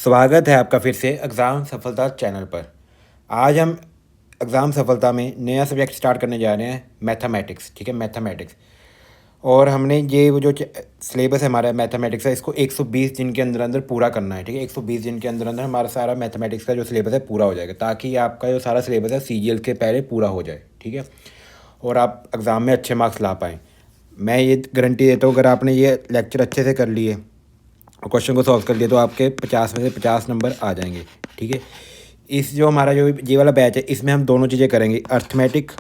स्वागत है आपका फिर से एग्ज़ाम सफलता चैनल पर। आज हम एग्ज़ाम सफलता में नया सब्जेक्ट स्टार्ट करने जा रहे हैं, मैथमेटिक्स। ठीक है, मैथमेटिक्स। और हमने ये वो जो सिलेबस है हमारा मैथमेटिक्स का, इसको 120 दिन के अंदर अंदर पूरा करना है। ठीक है, 120 दिन के अंदर अंदर हमारा सारा मैथमेटिक्स का जो सिलेबस है पूरा हो जाएगा, ताकि आपका जो सारा सिलेबस है CGL के पहले पूरा हो जाए। ठीक है, और आप एग्ज़ाम में अच्छे मार्क्स ला पाएँ। मैं ये गारंटी देता हूँ, अगर आपने ये लेक्चर अच्छे से कर लिए और क्वेश्चन को सॉल्व कर लिया तो आपके 50 में से 50 नंबर आ जाएंगे। ठीक है, इस जो हमारा जो ये वाला बैच है, इसमें हम दोनों चीज़ें करेंगे, अर्थमेटिक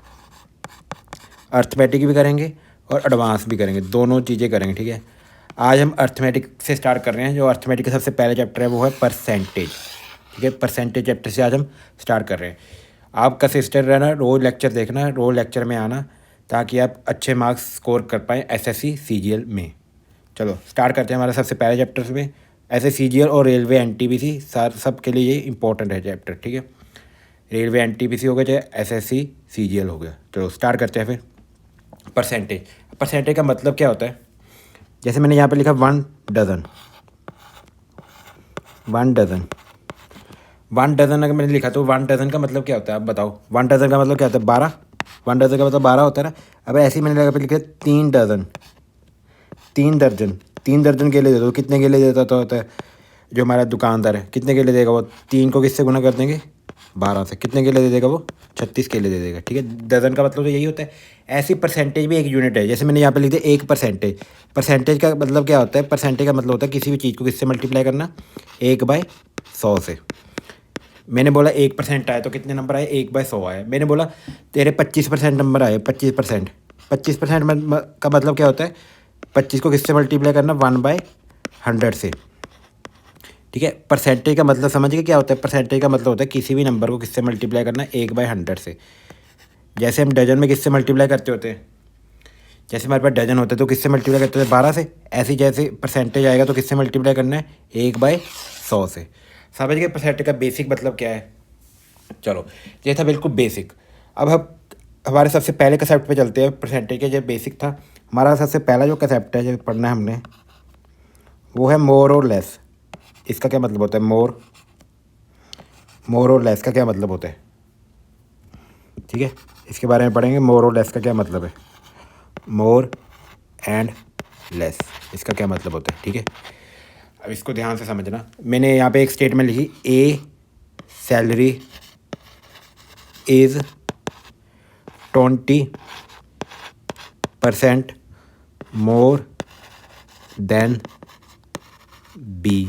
भी करेंगे और एडवांस भी करेंगे, दोनों चीज़ें करेंगे। ठीक है, आज हम अर्थमेटिक से स्टार्ट कर रहे हैं। जो अर्थमेटिक का सबसे पहला चैप्टर है वो है परसेंटेज। ठीक है, परसेंटेज चैप्टर से आज हम स्टार्ट कर रहे हैं। आप कंसिस्टेंट रहना, रोज़ लेक्चर देखना, रोज़ लेक्चर में आना, ताकि आप अच्छे मार्क्स स्कोर कर पाएँ SSC CGL में। चलो स्टार्ट करते हैं हमारे सबसे पहले चैप्टर में। ऐसे CGL और रेलवे NTPC सब के लिए ये इंपॉर्टेंट है चैप्टर। ठीक है, रेलवे NTPC हो गया, चाहे SSC CGL हो गया। चलो स्टार्ट करते हैं फिर। परसेंटेज का मतलब क्या होता है? जैसे मैंने यहाँ पे लिखा 1 डज़न। 1 डज़न अगर मैंने लिखा तो 1 डज़न का मतलब क्या होता है, आप बताओ। 1 डज़न का मतलब क्या होता है? 12। 1 डज़न का मतलब 12 होता है ना। अब ऐसे ही मैंने यहाँ पे लिखा 3 डज़न, 3 दर्जन केले दे दो। कितने केले देता तो होता है जो हमारा दुकानदार है? कितने केले देगा वो? 3 को किससे गुना कर देंगे? 12 से। कितने केले दे देगा वो? 36 केले दे देगा। ठीक है, डज़न का मतलब तो यही होता है। ऐसी परसेंटेज भी एक यूनिट है। जैसे मैंने यहाँ पे लिख दिया 1%। परसेंटेज का मतलब क्या होता है? परसेंटेज का मतलब होता है किसी भी चीज़ को किससे मल्टीप्लाई करना? 1/100 से। मैंने बोला 1% आए तो कितने नंबर आए? 1/100 आए। मैंने बोला तेरे 25% नंबर आए, 25%। 25% का मतलब क्या होता है? 25 को किससे मल्टीप्लाई करना? 1/100 से। ठीक है, परसेंटेज का मतलब समझ गए क्या होता है? परसेंटेज का मतलब होता है किसी भी नंबर को किससे मल्टीप्लाई करना? 1/100 से। जैसे हम डजन में किससे मल्टीप्लाई करते होते हैं? जैसे हमारे पास डजन होते हैं तो किससे मल्टीप्लाई करते हैं? 12 से। ऐसे जैसे परसेंटेज आएगा तो किससे मल्टीप्लाई करना है? 1/100 से। समझ गए परसेंटेज का बेसिक मतलब क्या है? चलो, ये था बिल्कुल बेसिक। अब हम हमारे सबसे पहले कंसेप्ट पे चलते हैं। परसेंटेज का जो बेसिक था, हमारा सबसे पहला जो कंसेप्ट है जो पढ़ना है हमने, वो है मोर और लेस। इसका क्या मतलब होता है? मोर और लेस का क्या मतलब होता है? ठीक है, इसके बारे में पढ़ेंगे। मोर और लेस का क्या मतलब है? मोर एंड लेस, इसका क्या मतलब होता है? ठीक है, अब इसको ध्यान से समझना। मैंने यहाँ पे एक स्टेटमेंट लिखी, A salary is 20% more than B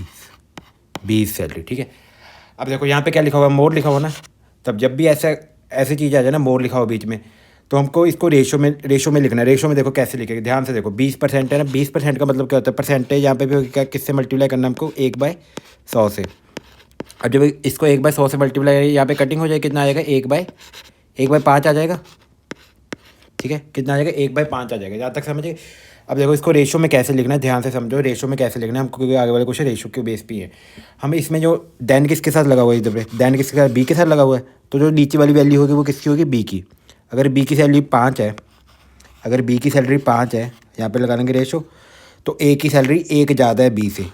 salary. ठीक है, अब देखो यहाँ पे क्या लिखा हुआ? मोर लिखा हुआ ना। तब जब भी ऐसी चीज़ आ जाए ना, मोर लिखा हुआ बीच में, तो हमको इसको रेशो में लिखना है। रेशो में देखो कैसे लिखेंगे, ध्यान से देखो। 20% है ना, 20% का मतलब क्या होता है? परसेंटेज यहाँ पे भी क्या, किससे मल्टीप्लाई करना है हमको? 1/100 से। अब जब इसको 1/100 से मल्टीप्लाई, यहाँ पे कटिंग हो जाएगी, कितना आ जाएगा? 1/5 आ जाएगा। ठीक है, कितना आ जाएगा? 1/5 आ जाएगा। जहाँ तक समझे। अब देखो इसको रेशो में कैसे लिखना है, ध्यान से समझो। रेशो में कैसे लिखना है हमको, क्योंकि आगे वाले क्वेश्चन रेशो के बेस पे है। हम इसमें जो देन किसके साथ लगा हुआ है, इधर पे देन किसके साथ? बी के साथ लगा हुआ है। तो जो नीचे वाली वैल्यू होगी वो किसकी होगी? बी की। अगर बी की सैलरी 5 है, अगर बी की सैलरी 5 है, यहाँ पे लगा लेंगे रेशो, तो ए की सैलरी 1 ज़्यादा है बी से।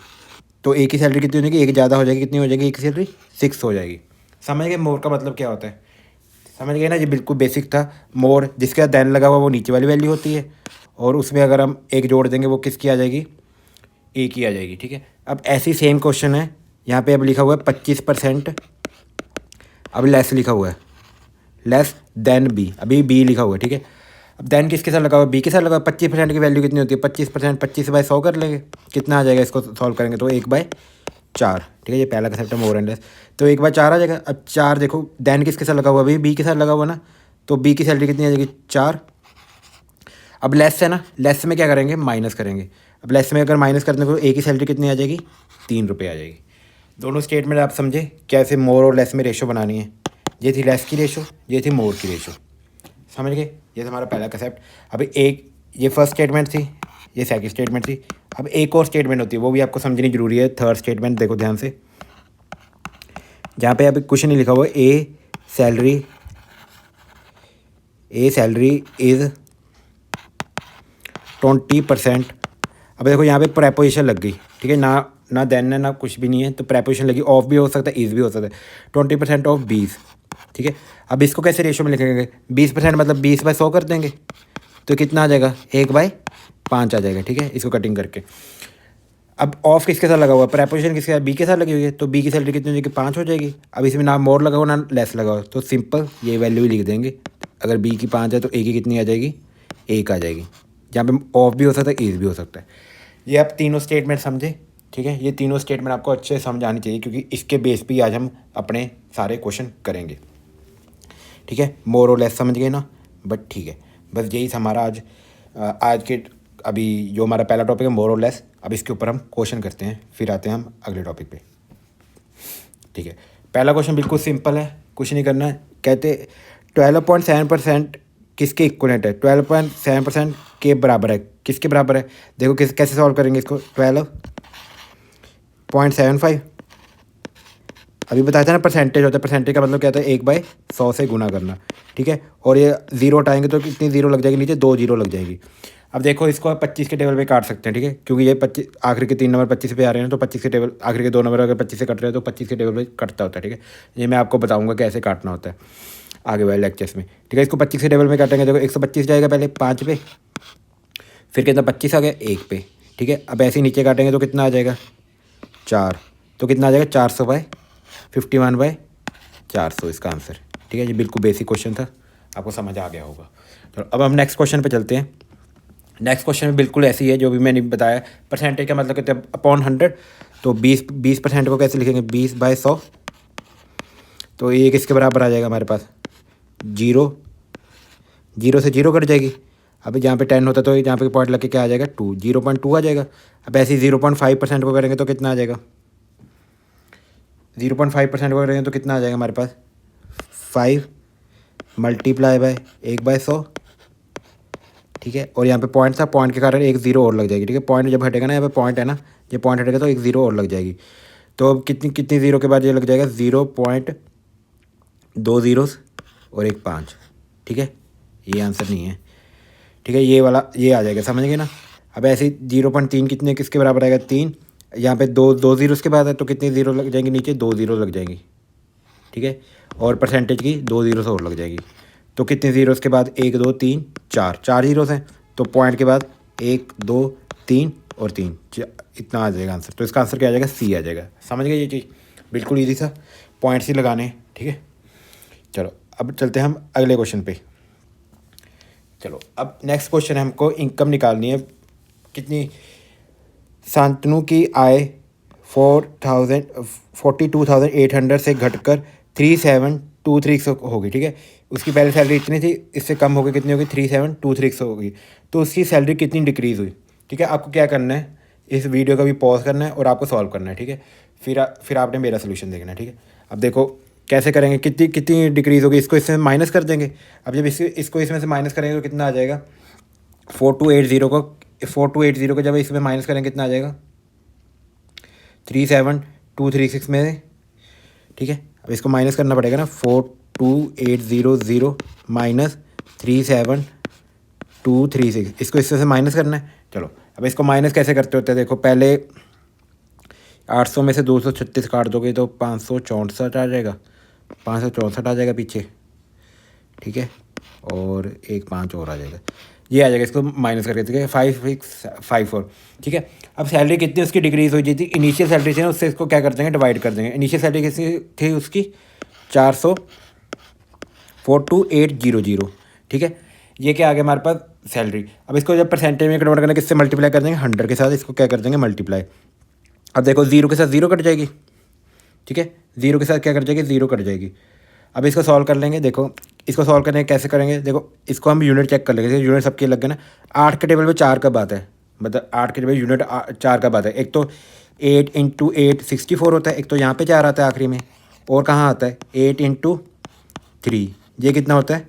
तो ए की सैलरी कितनी हो जाएगी? 1 ज़्यादा हो जाएगी। कितनी हो जाएगी ए की सैलरी? 6 हो जाएगी। समझ गए मोर का मतलब क्या होता है? समझ गए ना, ये बिल्कुल बेसिक था। मोर जिसके साथ देन लगा हुआ वो नीचे वाली वैल्यू होती है, और उसमें अगर हम 1 जोड़ देंगे वो किसकी आ जाएगी? ए की आ जाएगी। ठीक है, अब ऐसी सेम क्वेश्चन है यहाँ पे। अब लिखा हुआ है 25%। अब लेस लिखा हुआ है, लेस देन बी। अभी बी लिखा हुआ है। ठीक है, अब देन किसके साथ लगा हुआ है? बी के साथ लगा हुआ है। 25% की वैल्यू कितनी होती है? 25%, 25/100 कर लेंगे। कितना आ जाएगा? इसको सॉल्व करेंगे तो 1/4। ठीक है, ये पहला कंसेप्ट है मोर एंड लेस। तो 1/4 आ जाएगा। अब 4 देखो, देन किसके साथ लगा हुआ है? अभी बी के साथ लगा हुआ ना, तो बी की सैलरी कितनी आ जाएगी? 4। अब लेस है ना, लेस में क्या करेंगे? माइनस करेंगे। अब लेस में अगर माइनस करने को, ए की सैलरी कितनी आ जाएगी? 3 रुपये आ जाएगी। दोनों स्टेटमेंट आप समझे कैसे मोर और लेस में रेशो बनानी है? ये थी लेस की रेशो, ये थी मोर की रेशो। समझ गए? ये था हमारा पहला कंसेप्ट। अभी एक ये फर्स्ट स्टेटमेंट थी, ये सेकंड स्टेटमेंट थी। अब एक और स्टेटमेंट होती है, वो भी आपको समझनी जरूरी है। थर्ड स्टेटमेंट देखो ध्यान से, जहाँ पे अभी कुछ नहीं लिखा हुआ है। ए सैलरी इज़ 20%। अब देखो यहाँ पे प्रेपोजिशन लग गई। ठीक है ना, ना देन है ना कुछ भी नहीं है, तो प्रेपोजिशन लगी, ऑफ भी हो सकता है, इज़ भी हो सकता है। 20% ऑफ 20, ठीक है। अब इसको कैसे रेशो में लिखेंगे? 20% मतलब 20/100 कर देंगे, तो कितना आ जाएगा? 1/5 आ जाएगा, ठीक है, इसको कटिंग करके। अब ऑफ किसके साथ लगा हुआ है? प्रेपोजिशन किसके साथ? बी के साथ लगी हुई है, तो बी की सैलरी कितनी हो जाएगी? 5 हो जाएगी। अब इसमें ना मोर लगा हुआ ना लेस लगा हुआ, तो सिंपल ये वैल्यू ही लिख देंगे। अगर बी की 5 है तो ए की कितनी आ जाएगी? 1 आ जाएगी। जहाँ पे ऑफ भी हो सकता है, इज भी हो सकता है। ये आप तीनों स्टेटमेंट समझे, ठीक है। ये तीनों स्टेटमेंट आपको अच्छे से समझ आनी चाहिए, क्योंकि इसके बेस पे ही आज हम अपने सारे क्वेश्चन करेंगे, ठीक है। मोर और लेस समझ गए ना? बट ठीक है, बस यही था हमारा आज के अभी जो हमारा पहला टॉपिक है मोर और लेस। अब इसके ऊपर हम क्वेश्चन करते हैं, फिर आते हैं हम अगले टॉपिक पे, ठीक है। पहला क्वेश्चन बिल्कुल सिंपल है, कुछ नहीं करना है। कहते 12.7% किसके इक्वलेंट है? 12.7% के बराबर है, किसके बराबर है? देखो कैसे सॉल्व करेंगे इसको। 12.75 अभी बताया था ना, परसेंटेज होता है, परसेंटेज का मतलब क्या होता है? 1/100 से गुना करना, ठीक है। और ये जीरो हटाएंगे तो कितनी जीरो लग जाएगी? नीचे 2 जीरो लग जाएगी। अब देखो इसको आप 25 के टेबल पे काट सकते हैं, ठीक है, क्योंकि ये 25 आखिर के 3 नंबर 25 पे आ रहे हैं, तो 25 के टेबल आखिर के 2 नंबर अगर 25 से कट रहे हैं तो 25 के टेबल पे कटता होता है, ठीक है। ये मैं आपको बताऊंगा कैसे काटना होता है आगे वाले लेक्चर्स में, ठीक है। इसको 25 के टेबल में काटेंगे, देखो 125 जाएगा पहले 5 पे, फिर कितना 25 आ गया 1 पे, ठीक है। अब ऐसे ही नीचे काटेंगे तो कितना आ जाएगा? 4, तो कितना आ जाएगा? 400/51/400 इसका आंसर, ठीक है। ये बिल्कुल बेसिक क्वेश्चन था, आपको समझ आ गया होगा। तो अब हम नेक्स्ट क्वेश्चन पे चलते हैं। नेक्स्ट क्वेश्चन में बिल्कुल ऐसी है जो भी मैंने बताया। परसेंटेज का मतलब कहते हैं अपॉन 100, तो 20% को कैसे लिखेंगे? 20/100, तो ये किसके बराबर आ जाएगा हमारे पास? 0 से 0 कट जाएगी। अब जहाँ पे 10 होता है तो यहाँ पे पॉइंट लग के क्या आ जाएगा? 2, 0.2 आ जाएगा। अब ऐसे ही 0.5% को करेंगे तो कितना आ जाएगा? 0.5% को करेंगे तो कितना आ जाएगा हमारे पास? 5 मल्टीप्लाई बाय 1/100, ठीक है। और यहाँ पे पॉइंट था, पॉइंट के कारण एक जीरो और लग जाएगी, ठीक है। पॉइंट जब हटेगा ना, यहाँ पे पॉइंट है ना, ये पॉइंट हटेगा तो एक जीरो और लग जाएगी। तो अब कितनी कितनी जीरो के बाद ये लग जाएगा? 0.2 जीरोस और एक 5, ठीक है। ये आंसर नहीं है, ठीक है। ये वाला ये आ जाएगा, समझ गए ना? अब ऐसे ही 0.3 कितने किसके बराबर आएगा? 3। यहाँ पे दो जीरोस के बाद है तो कितनी जीरो लग जाएंगी? नीचे 2 जीरो लग जाएंगी, ठीक है। और परसेंटेज की 2 जीरोस और लग जाएगी, तो कितने जीरोस के बाद? 1 2 3 4 जीरोस हैं, तो पॉइंट के बाद 1 2 3 और 3, इतना आ जाएगा आंसर। तो इसका आंसर क्या आ जाएगा? सी आ जाएगा। समझ गए ये चीज़? बिल्कुल ईजी सा, पॉइंट्स ही लगाने हैं, ठीक है। चलो अब चलते हैं हम अगले क्वेश्चन पे। चलो अब नेक्स्ट क्वेश्चन है, हमको इनकम निकालनी है। कितनी? शांतनु की आय 42,800 से घटकर 3723 होगी, ठीक है। उसकी पहले सैलरी इतनी थी, इससे कम होगी, कितनी होगी? 3723 होगी। तो उसकी सैलरी कितनी डिक्रीज़ हुई, ठीक है। आपको क्या करना है, इस वीडियो का भी पॉज करना है और आपको सॉल्व करना है, ठीक है। फिर आपने मेरा सोल्यूशन देखना है, ठीक है। अब देखो कैसे करेंगे, कितनी कितनी डिक्रीज़ होगी, इसको इसमें माइनस कर देंगे। अब जब इसको इसमें से माइनस करेंगे तो कितना आ जाएगा? 4280 को जब इसमें माइनस करेंगे कितना आ जाएगा? 37236 में से, ठीक है। अब इसको माइनस करना पड़ेगा ना, 42800 माइनस 37236, इसको इससे से माइनस करना है। चलो अब इसको माइनस कैसे करते होते हैं, देखो पहले 800 में से 236 काट दोगे तो 564 आ जाएगा, 564 आ जाएगा पीछे, ठीक है। और एक 5 और आ जाएगा, ये आ जाएगा। इसको माइनस करके, ठीक है, 5654, ठीक है। अब सैलरी कितनी उसकी डिक्रीज़ हुई थी? इनिशियल सैलरी थी ना, उससे इसको क्या कर देंगे? डिवाइड कर देंगे। इनिशियल सैलरी कितनी थी उसकी? 44800, ठीक है। ये क्या आ गया हमारे पास? सैलरी। अब इसको जब परसेंटेज में कन्वर्ट करना, किससे मल्टीप्लाई कर देंगे? 100 के साथ इसको क्या कर देंगे? मल्टीप्लाई। अब देखो 0 के साथ 0 कट जाएगी, ठीक है। 0 के साथ क्या कट जाएगी? 0 कट जाएगी। अब इसको सॉल्व कर लेंगे। देखो इसको सॉल्व करने कैसे करेंगे, देखो इसको हम यूनिट चेक कर लेंगे। यूनिट सबके लग गए ना। 8 के टेबल में 4 कब आता है? मतलब 8 के टेबल यूनिट 4 कब आता है? एक तो 8 × 8 64 होता है, एक तो यहाँ पे 4 आता है आखिरी में, और कहाँ आता है? 8 × 3, ये कितना होता है?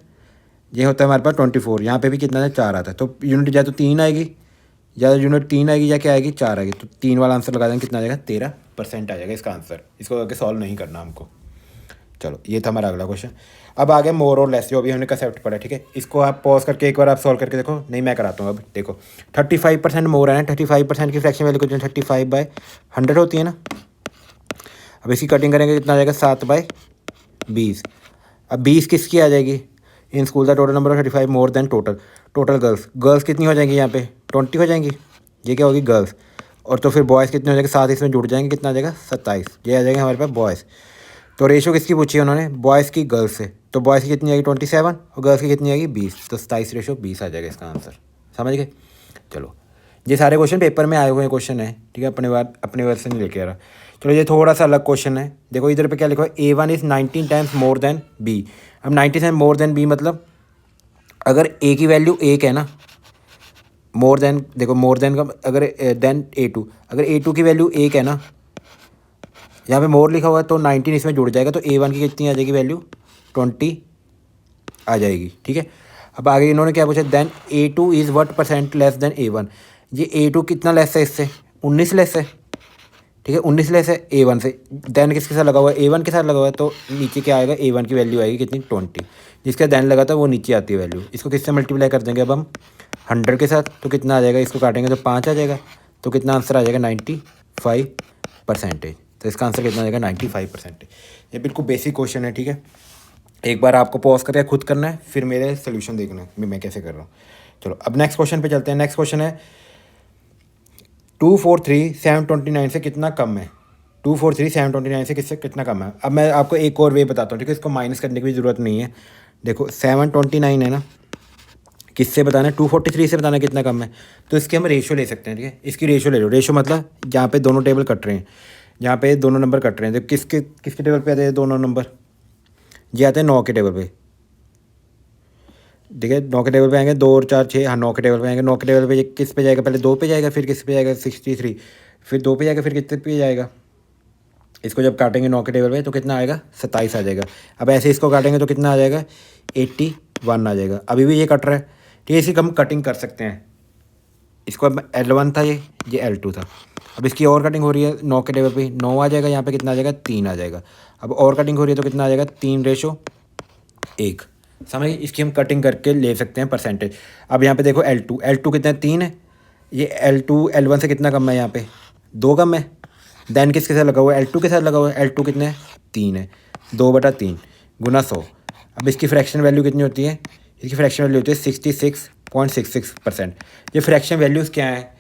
ये होता है हमारे पास 24। यहाँ पे भी कितना है? 4 आता है। तो यूनिट या तो 3 आएगी, या यूनिट 3 आएगी, या क्या आएगी? 4 आएगी। तो 3 वाला आंसर लगा देंगे, कितना आ जाएगा? 13% आ जाएगा इसका आंसर। इसको आगे सॉल्व नहीं करना हमको, चलो ये था हमारा अगला क्वेश्चन। अब आगे मोर और लेस, जो अभी हमने कंसेप्ट पढ़ा, ठीक है। इसको आप पॉज करके एक बार आप सॉल्व करके देखो, नहीं मैं कराता हूँ। अब देखो 35% मोर है ना, 35% की फ्रैक्शन वैल्यू कितनी, 35/100 होती है ना। अब इसकी कटिंग करेंगे, कितना आ जाएगा, 7/20। अब 20 किसकी आ जाएगी, in school the total number of 35 more than total girls कितनी हो जाएंगी यहाँ पे, 20 हो जाएंगी, ये क्या होगी गर्ल्स। और तो फिर बॉयज़ कितने हो जाएंगे, 7 इसमें जुड़ जाएंगे, कितना आ जाएगा 27, ये आ जाएगा हमारे पास बॉयज़। तो रेशो किसकी पूछी है उन्होंने, बॉयज़ की गर्ल्स से, तो बॉयज़ की कितनी आएगी 27 और गर्ल्स की कितनी आएगी 20, तो 27/20 आ जाएगा इसका आंसर। समझ गए। चलो ये सारे क्वेश्चन पेपर में आए हुए क्वेश्चन है, ठीक है, अपने वर्ड से नहीं लेके आ रहा। चलो ये थोड़ा सा अलग क्वेश्चन है, देखो इधर पे क्या लिखा है, A1 is 19 times more than B। अब 19 टाइम्स मोर देन B मतलब अगर A की वैल्यू 1 है ना, मोर देन, देखो मोर देन का अगर देन A2, अगर A2 की वैल्यू 1 है ना, यहाँ पे मोर लिखा हुआ है तो 19 इसमें जुड़ जाएगा, तो A1 की कितनी आ जाएगी वैल्यू, 20 आ जाएगी, ठीक है। अब आगे इन्होंने क्या पूछा, then A2 is what percent less than A1। ये A2 कितना लेस है इससे, 19 लेस है, ठीक है, 19 लेस है A1 से। देन किसके साथ लगा हुआ है, A1 के साथ लगा हुआ है, तो नीचे क्या आएगा, A1 की वैल्यू आएगी कितनी, 20। जिसका देन लगा था वो नीचे आती है वैल्यू। इसको किससे मल्टीप्लाई कर देंगे अब हम, 100 के साथ, तो कितना आ जाएगा, इसको काटेंगे तो 5 आ जाएगा, तो कितना आंसर आ जाएगा 95%। तो इसका आंसर कितना आ जाएगा 95%। ये बिल्कुल बेसिक क्वेश्चन है, ठीक है। एक बार आपको पॉज करके खुद करना है, फिर मेरे सोल्यूशन देखना है मैं कैसे कर रहा हूँ। चलो अब नेक्स्ट क्वेश्चन पे चलते हैं। नेक्स्ट क्वेश्चन है 243,729 से कितना कम है, 243,729 से किससे कितना कम है। अब मैं आपको एक और वे बताता हूँ, ठीक है, इसको माइनस करने की भी ज़रूरत नहीं है। देखो 729 है ना, किससे बताना है, 243 से बताना है कितना कम है, तो इसके हम रेशो ले सकते हैं, ठीक है। इसकी रेशो ले लो, रेशो मतलब जहाँ पे दोनों टेबल कट रहे हैं, जहाँ पे दोनों नंबर कट रहे हैं, तो किसके किसके टेबल पे आते हैं दोनों नंबर, ये आते हैं 9 के टेबल पे, ठीक है। 9 के टेबल पे आएंगे, 2 और 4 6, हाँ 9 के टेबल पे आएंगे। 9 के टेबल पे ये किस पे जाएगा, पहले 2 पे जाएगा, फिर किस पे जाएगा 63, फिर 2 पे जाएगा, फिर कितने पे जाएगा। इसको जब काटेंगे 9 के टेबल पे तो कितना आएगा, 27 आ जाएगा। अब ऐसे इसको काटेंगे तो कितना आ जाएगा, 81 आ जाएगा। अभी भी ये कट रहा है, ठीक है, इसी हम कटिंग कर सकते हैं। इसको अब L1 था, ये L2 था। अब इसकी और कटिंग हो रही है 9 के टेबल पे, 9 आ जाएगा, यहाँ पे कितना आ जाएगा 3 आ जाएगा। अब और कटिंग हो रही है तो कितना आ जाएगा 3/1। समझ, इसकी हम कटिंग करके ले सकते हैं परसेंटेज। अब यहाँ पे देखो L2 कितना है, 3 है। ये L2 L1 से कितना कम है, यहाँ पे 2 कम है। देन किसके साथ लगा हुआ है, L2 के साथ लगा हुआ है। L2 कितने है, 3 है, 2/3 गुना 100। अब इसकी फ्रैक्शन वैल्यू कितनी होती है, इसकी फ्रैक्शन वैल्यू होती है 66.66%। ये फ्रैक्शन वैल्यूज़ क्या है,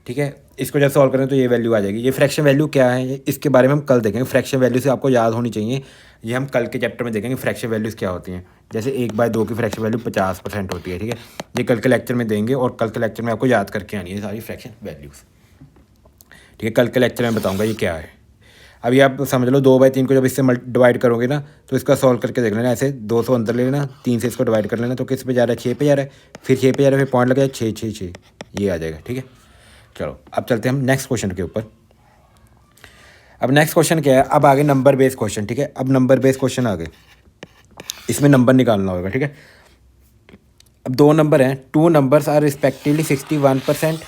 ठीक है, इसको जब सॉल्व करें तो ये वैल्यू आ जाएगी। ये फ्रैक्शन वैल्यू क्या है, इसके बारे में हम कल देखेंगे। फ्रैक्शन वैल्यू से आपको याद होनी चाहिए, ये हम कल के चैप्टर में देखेंगे फ्रैक्शन वैल्यूज़ क्या होती हैं। जैसे 1/2 की फ्रैक्शन वैल्यू 50% होती है, ठीक है, ये कल के लेक्चर में देंगे, और कल के लेक्चर में आपको याद करके आनी है सारी फ्रैक्शन वैल्यूज़, ठीक है। कल के लेक्चर में बताऊँगा ये क्या है। अभी आप समझ लो 2/3 को जब इससे डिवाइड करोगे ना, तो इसका सॉल्व करके देख लेना, ऐसे 200 अंदर ले लेना, 3 से इसको डिवाइड कर लेना, तो किस पे जा रहा है, 6 पे जा रहा है, फिर 6 पे जा रहा है, फिर पॉइंट लगा 6 6 6, ये आ जाएगा, ठीक है। चलो अब चलते हैं हम नेक्स्ट क्वेश्चन के ऊपर। अब नेक्स्ट क्वेश्चन क्या है, अब आगे नंबर बेस्ड क्वेश्चन, ठीक है। अब नंबर बेस्ड क्वेश्चन आ गए, इसमें नंबर निकालना होगा, ठीक है। अब 2 नंबर हैं, 2 numbers are respectively 61%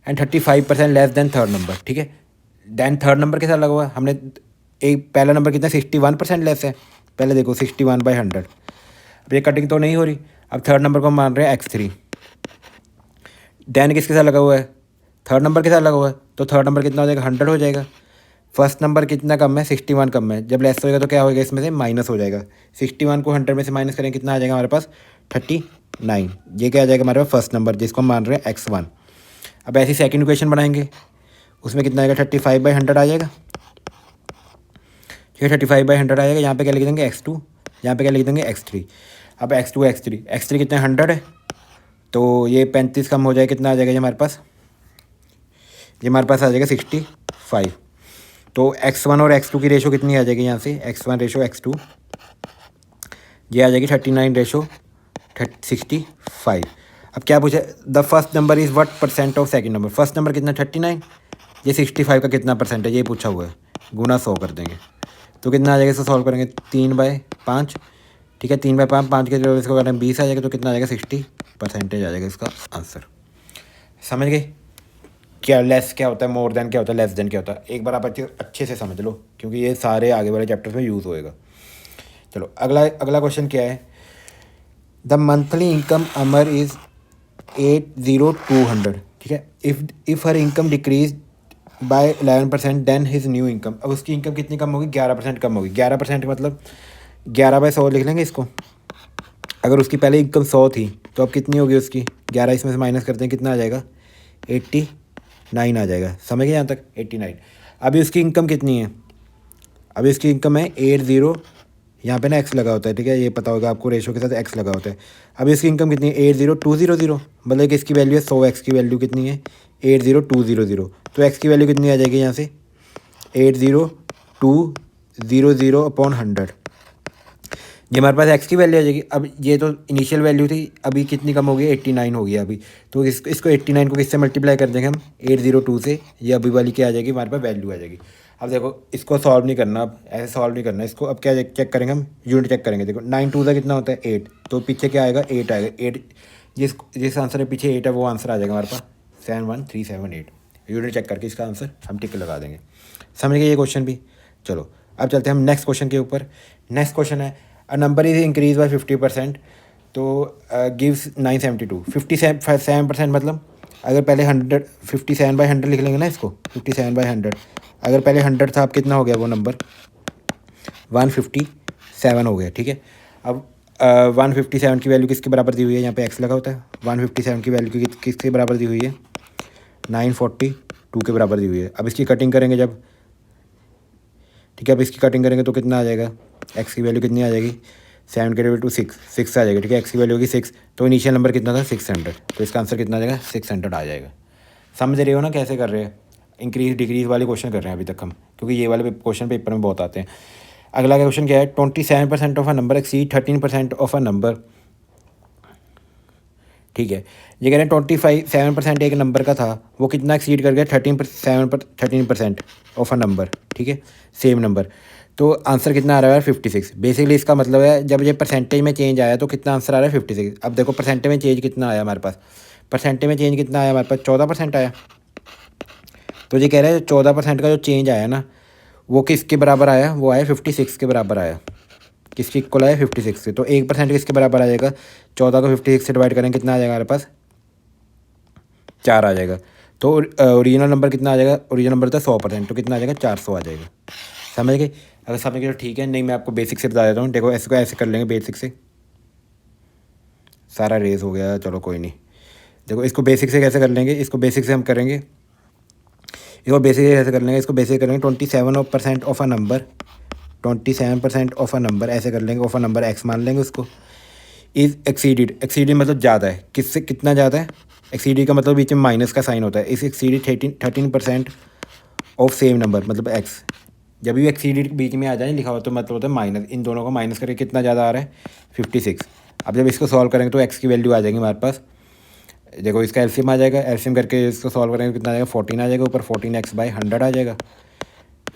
and 35% less than third number, ठीक है। देन थर्ड नंबर के साथ लगा हुआ है, हमने एक पहला नंबर कितना 61% लेस है, पहले देखो 61/100। अब ये कटिंग तो नहीं हो रही। अब थर्ड नंबर को हम मान रहे हैं x3। देन किसके साथ लगा हुआ है, थर्ड नंबर के साथ लगा हुआ है, तो थर्ड नंबर कितना हो जाएगा, 100 हो जाएगा। फर्स्ट नंबर कितना कम है, 61 कम है। जब लेस होएगा तो क्या होएगा, इसमें से माइनस हो जाएगा। 61 को 100 में से माइनस करें, कितना आ जाएगा हमारे पास 39। ये क्या आ जाएगा हमारे पास फर्स्ट नंबर, जिसको हम मान रहे हैं x1। अब ऐसी सेकंड इक्वेशन बनाएंगे, उसमें कितना आएगा 35/100 आ जाएगा, ठीक है। 35/100 आएगा। यहाँ पे क्या लिख देंगे x2, यहाँ पे क्या लिख देंगे x3। अब x3 कितना 100 है, तो ये 35 कम हो जाएगा, कितना आ जाएगा ये हमारे पास, ये हमारे पास आ जाएगा 65। तो x1 और x2 की रेशो कितनी आ जाएगी, यहाँ से x1/x2, ये आ जाएगी 39/65। अब क्या पूछा, the first number is what percent of second number. First number कितना 39, ये 65 का कितना परसेंट है, ये पूछा हुआ है, गुना 100 कर देंगे, तो कितना आ जाएगा, इसको सॉल्व करेंगे 3/5, ठीक है। 3/5, 5 के जगह इसको करें 20 आ जाएगा, तो कितना आ जाएगा 60% आ जाएगा इसका आंसर। समझ गए, क्या लेस क्या होता है, मोर देन क्या होता है, लेस देन क्या होता है। एक बार आप अच्छे से समझ लो, क्योंकि ये सारे आगे वाले चैप्टर्स में यूज़ होएगा। चलो अगला अगला क्वेश्चन क्या है। The monthly income Amar is 80200, ठीक है। If her income decreases by 11% then his new income. अब उसकी इनकम कितनी कम होगी, 11% कम होगी। 11% मतलब 11/100 लिख लेंगे इसको। अगर उसकी पहले इनकम 100 थी तो अब कितनी होगी उसकी, 11 इसमें से माइनस करते हैं, कितना आ जाएगा, 89 आ जाएगा। समझ गए यहाँ तक, 89। अभी उसकी इनकम कितनी है, अभी उसकी इनकम है 80, यहाँ पे ना एक्स लगा होता है, ठीक है, ये पता होगा आपको, रेशो के साथ एक्स लगा होता है। अभी इसकी इनकम कितनी है, 80200, मतलब कि इसकी वैल्यू है 100, एक्स की वैल्यू कितनी है 80200, तो एक्स की वैल्यू कितनी आ जाएगी यहाँ से 80200 अपॉन 100, ये हमारे पास एक्स की वैल्यू आ जाएगी। अब ये तो इनिशियल वैल्यू थी, अभी कितनी कम हो गई, 89 हो गई अभी। तो इसको 89 को किससे मल्टीप्लाई कर देंगे हम, 802 से, ये अभी वाली क्या आ जाएगी, हमारे पास वैल्यू आ जाएगी। अब देखो इसको सॉल्व नहीं करना, अब ऐसे सॉल्व नहीं करना इसको। अब क्या चेक करेंगे हम, यूनिट चेक करेंगे। देखो 9 2 का कितना होता है 8, तो पीछे क्या आएगा 8 आएगा। 8 जिस आंसर है पीछे 8 है वो आंसर आ जाएगा हमारे पास 71378। यूनिट चेक करके इसका आंसर हम टिक लगा देंगे। समझ गए ये क्वेश्चन भी। चलो अब चलते हैं हम नेक्स्ट क्वेश्चन के ऊपर। नेक्स्ट क्वेश्चन है अ नंबर इज इंक्रीज बाय 50%, तो गिव्स 972। 57% मतलब अगर पहले 100, 57/100 लिख लेंगे ना इसको, 57/100। अगर पहले 100 था, अब कितना हो गया वो नंबर, 157 हो गया, ठीक है। अब 157 की वैल्यू किसके बराबर दी हुई है, यहाँ पे एक्स लगा होता है। 157 की वैल्यू किसके बराबर दी हुई है, 942 के बराबर दी हुई है। अब इसकी कटिंग करेंगे जब, ठीक है, अब इसकी कटिंग करेंगे तो कितना आ जाएगा, एक्स की वैल्यू कितनी आ जाएगी, 7 के टू 6 आ जाएगा, ठीक है। एक्स की वैल्यू होगी 6, तो इनिशियल नंबर कितना था 600, तो इसका आंसर कितना आ जाएगा 600 आ जाएगा। समझ रहे हो ना कैसे कर रहे हैं, इंक्रीज डिक्रीज वाले क्वेश्चन कर रहे हैं अभी तक हम, क्योंकि ये वाले क्वेश्चन पेपर में बहुत आते हैं। अगला क्वेश्चन क्या है, 27% of a number exceed 13% of a number, ठीक है। ये कह रहे हैं 7% एक नंबर का था, वो कितना एक्सीड कर गया 13% ऑफ अ नंबर, ठीक है, सेम नंबर। तो आंसर कितना आ रहा है 56। बेसिकली इसका मतलब है जब ये परसेंटेज में चेंज आया तो कितना आंसर आ रहा है 56। अब देखो परसेंटेज में चेंज कितना आया हमारे पास, परसेंटेज में चेंज कितना आया हमारे पास 14% आया। तो ये कह रहे हैं 14% का जो चेंज आया ना वो किसके बराबर आया, वो आया 56 के बराबर आया। किसकी इक्वल आया 56 से, तो 1% किसके बराबर आ जाएगा, 14 को 56 से डिवाइड करेंगे कितना आ जाएगा हमारे पास 4 आ जाएगा। तो ओरिजिनल नंबर कितना आ जाएगा, ओरिजिनल नंबर था 100%, तो कितना आ जाएगा 400 आ जाएगा। समझ गए, अगर समझ गए तो ठीक है, नहीं मैं आपको बेसिक से बता देता हूँ। देखो ऐसे को ऐसे कर लेंगे, बेसिक से सारा रेस हो गया, चलो कोई नहीं। देखो इसको बेसिक से कैसे कर लेंगे, इसको बेसिक से हम करेंगे, इसको बेसिक से कैसे कर लेंगे, इसको बेसिक करेंगे 27% of a number, 27% of a number ऐसे कर लेंगे, ऑफ अ नंबर एक्स मान लेंगे उसको। इज़ एक्सीडेड, एक्सीडेड मतलब ज़्यादा है, किससे कितना ज़्यादा है, एक्सीडेड का मतलब बीच में माइनस का साइन होता है। इस एक्सीडेड 13% ऑफ सेम नंबर मतलब एक्स, जब भी एक्सीडेड बीच में आ जाए लिखा हो तो मतलब होता है माइनस, इन दोनों को माइनस करके कितना ज़्यादा आ रहा है 56। अब जब इसको सॉल्व करेंगे तो एक्स की वैल्यू आ जाएगी हमारे पास। देखो इसका एलसीएम आ जाएगा, एलसीएम करके इसको सॉल्व करेंगे कितना आ जाएगा 14 आ जाएगा, ऊपर 14x/100 आ जाएगा,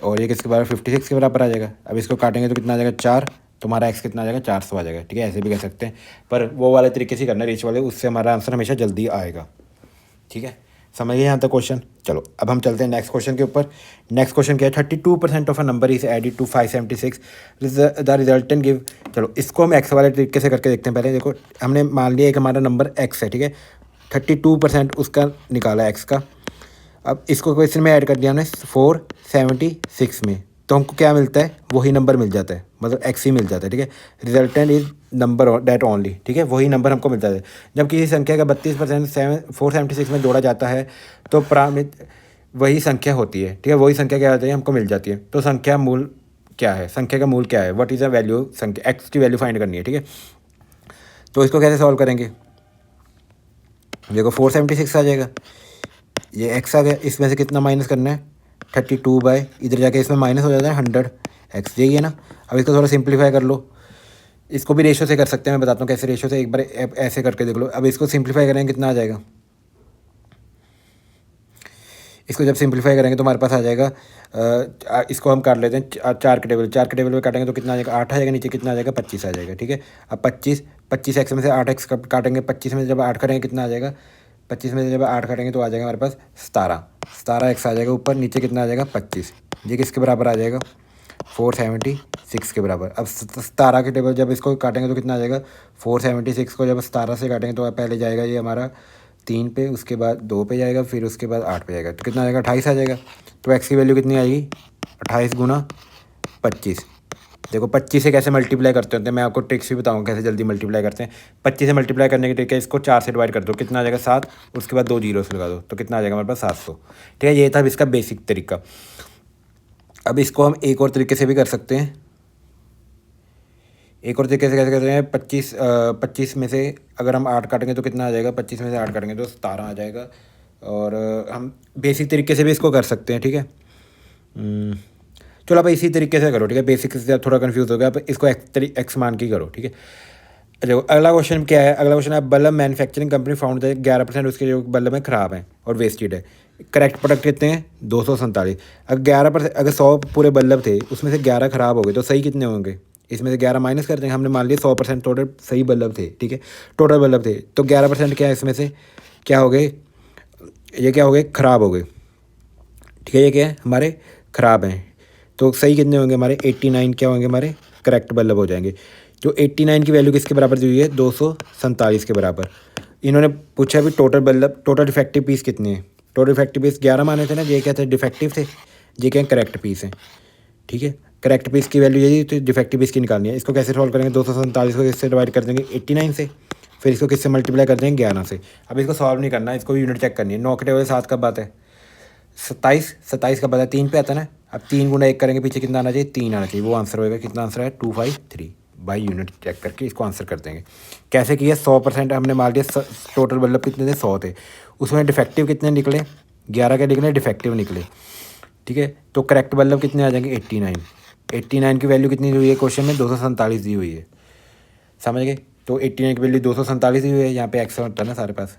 और ये किसके बराबर 56 के बराबर आ जाएगा। अब इसको काटेंगे तो कितना आ जाएगा 4, तुम्हारा एक्स कितना आ जाएगा 400 आ जाएगा, ठीक है। ऐसे भी कह सकते हैं, पर वो वाले तरीके से करना है, रेश वाले, उससे हमारा आंसर हमेशा जल्दी आएगा, ठीक है। समझिए यहाँ तक क्वेश्चन। चलो अब हम चलते हैं नेक्स्ट क्वेश्चन के ऊपर। नेक्स्ट क्वेश्चन क्या है, 32% of a number is added to 576, the resultant give. चलो इसको हम एक्स वाले तरीके से करके देखते हैं। पहले देखो हमने मान लिया एक हमारा नंबर एक्स है, ठीक है, 32% उसका निकाला एक्स का। अब इसको क्वेश्चन में ऐड कर दिया हमने 476 में, तो हमको क्या मिलता है, वही नंबर मिल जाता है, मतलब एक्स ही मिल जाता है, ठीक है। Resultant is number that only, ठीक है, वही नंबर हमको मिलता है। जब किसी संख्या का 32% 476 में जोड़ा जाता है तो प्रामित वही संख्या होती है, ठीक है, वही संख्या क्या होती है हमको मिल जाती है। तो संख्या मूल क्या है, संख्या का मूल क्या है, व्हाट इज़ द वैल्यू, संख्या एक्स की वैल्यू फाइंड करनी है, ठीक है। तो इसको कैसे सॉल्व करेंगे, देखो 476 आ जाएगा, ये एक्स आ गया, इसमें से कितना माइनस करना है 32 बाय, इधर जाके इसमें माइनस हो जाता है 100 एक्स, यही है ना। अब इसको थोड़ा सिंप्लीफाई कर लो, इसको भी रेशो से कर सकते हैं, मैं बताता हूँ कैसे रेशो से, एक बार ऐसे करके देख लो। अब इसको सिंप्लीफाई करेंगे कितना आ जाएगा, इसको जब सिंप्लीफाई करेंगे तो हमारे पास आ जाएगा, इसको हम काट लेते हैं 4 के टेबल में काटेंगे तो कितना आ जाएगा 8 आ जाएगा, नीचे कितना आ जाएगा 25 आ जाएगा, ठीक है। अब 25 एक्स में से 8 एक्स काटेंगे, 25 में से जब 8 करेंगे कितना आ जाएगा, 25 में से जब 8 काटेंगे तो आ जाएगा हमारे पास 17 एक्स आ जाएगा ऊपर, नीचे कितना आ जाएगा 25, ये किसके बराबर आ जाएगा 476 6 के बराबर। अब 17 के टेबल जब इसको काटेंगे तो कितना आ जाएगा, 476 को जब 17 से काटेंगे तो पहले जाएगा ये हमारा 3 पे, उसके बाद 2 पे जाएगा, फिर उसके बाद 8 पे जाएगा, तो कितना आ जाएगा 28 आ जाएगा। तो एक्स की वैल्यू कितनी आएगी, 28 गुना 25। देखो 25 से कैसे मल्टीप्लाई करते होते हैं, मैं आपको ट्रिक्स भी बताऊंगा कैसे जल्दी मल्टीप्लाई करते हैं। 25 से मल्टीप्लाई करने की ट्रिक है, इसको 4 से डिवाइड कर दो, कितना आ जाएगा 7, उसके बाद 2 जीरो से लगा दो, तो कितना आ जाएगा हमारे पास 700। ठीक है, ये था इसका बेसिक तरीका। अब इसको हम एक और तरीके से भी कर सकते हैं। एक और तरीके से कैसे करते हैं, 25 में से अगर हम 8 काटेंगे तो कितना आ जाएगा, 25 में से 8 काटेंगे तो 17 आ जाएगा। और हम बेसिक तरीके से भी इसको कर सकते हैं। ठीक है, चलो आप इसी तरीके से करो। ठीक है, बेसिक से आप थोड़ा कंफ्यूज हो गया, आप इसको एक्स मान के करो। ठीक है, देखो अगला क्वेश्चन क्या है, अगला क्वेश्चन है बल्ब मैन्युफैक्चरिंग कंपनी फाउंड 11% उसके जो बल्ब में ख़राब हैं और वेस्टेड है। करेक्ट प्रोडक्ट कितने हैं, 247। अगर 11%, अगर 100 पूरे बल्ब थे उसमें से 11 ख़राब हो गए तो सही कितने होंगे, इसमें से 11 माइनस कर देंगे। हमने मान लिया 100% टोटल सही बल्ब थे। ठीक है, टोटल बल्ब थे, तो 11% क्या है, इसमें से क्या हो गए, ये क्या हो गए, ख़राब हो गए। ठीक है, ये क्या है, हमारे ख़राब हैं, तो सही कितने होंगे हमारे 89 क्या होंगे, हमारे करेक्ट बल्ब हो जाएंगे। जो 89 की वैल्यू किसके बराबर दी हुई है, 247 के बराबर। इन्होंने पूछा भी total bulb, total defective piece कितने हैं। टोटल डिफेक्टिव पीस 11 माने थे ना, ये क्या थे, डिफेक्टिव थे, ये क्या करेक्ट पीस हैं। ठीक है, करेक्ट पीस की वैल्यू यही, तो डिफेक्टिव पीस की निकालनी है। इसको कैसे सॉल्व करेंगे, 247 को किससे डिवाइड कर देंगे, 89 से, फिर इसको किससे मल्टीप्लाई कर देंगे, 11 से। अब इसको सॉल्व नहीं करना, इसको यूनिट चेक करनी है। 9 के टेबल 7 कब आता है, 27 का बता 3 पे आता है ना। अब 3 गुना 1 करेंगे, पीछे कितना आना चाहिए, 3 आना चाहिए, वो आंसर होएगा। कितना आंसर है, 253। बाई यूनिट चेक करके इसको आंसर कर देंगे। कैसे किया, 100% हमने मान लिया, टोटल बल्ब कितने थे, 100 थे, उसमें डिफेक्टिव कितने निकले, 11 के निकले, डिफेक्टिव निकले। ठीक है, तो करेक्ट बल्ब कितने आ जाएंगे, 89। 89 की वैल्यू कितनी दी हुई है क्वेश्चन में, 247 दी हुई है, समझ गए। तो 89 की वैल्यू 247 दी हुई है, यहाँ पे एक्स होता है ना सारे पास,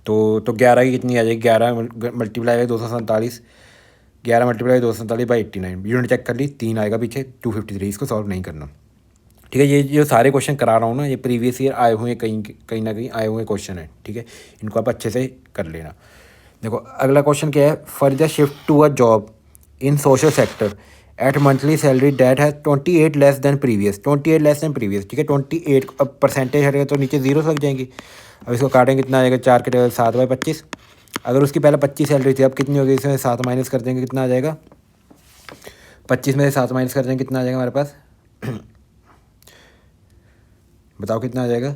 तो 11 की कितनी आ जाएगी, 11 मल्टीप्लाई है 247, 11 मल्टीप्लाई 247 बाई 89, यूनिट चेक कर ली, 3 आएगा पीछे, 253। इसको सॉल्व नहीं करना। ठीक है, ये जो सारे क्वेश्चन करा रहा हूँ ना, ये प्रीवियस ईयर आए हुए कहीं कहीं ना कहीं आए हुए क्वेश्चन है। ठीक है, इनको आप अच्छे से कर लेना। देखो अगला क्वेश्चन क्या है, further shift to a job in social sector at monthly salary that है 28 less than previous, 28 less than previous. ठीक है, 28 अब परसेंटेज हटेगा तो नीचे जीरो लग जाएंगी। अब इसको काटेंगे, कितना आ जाएगा, 4 के टेबल 7/25। अगर उसकी पहले 25 सैलरी थी, अब कितनी होगी, इसमें 7 माइनस कर देंगे, कितना आ जाएगा, 25 में से 7 माइनस कर देंगे, कितना आ जाएगा हमारे पास बताओ कितना आ जाएगा,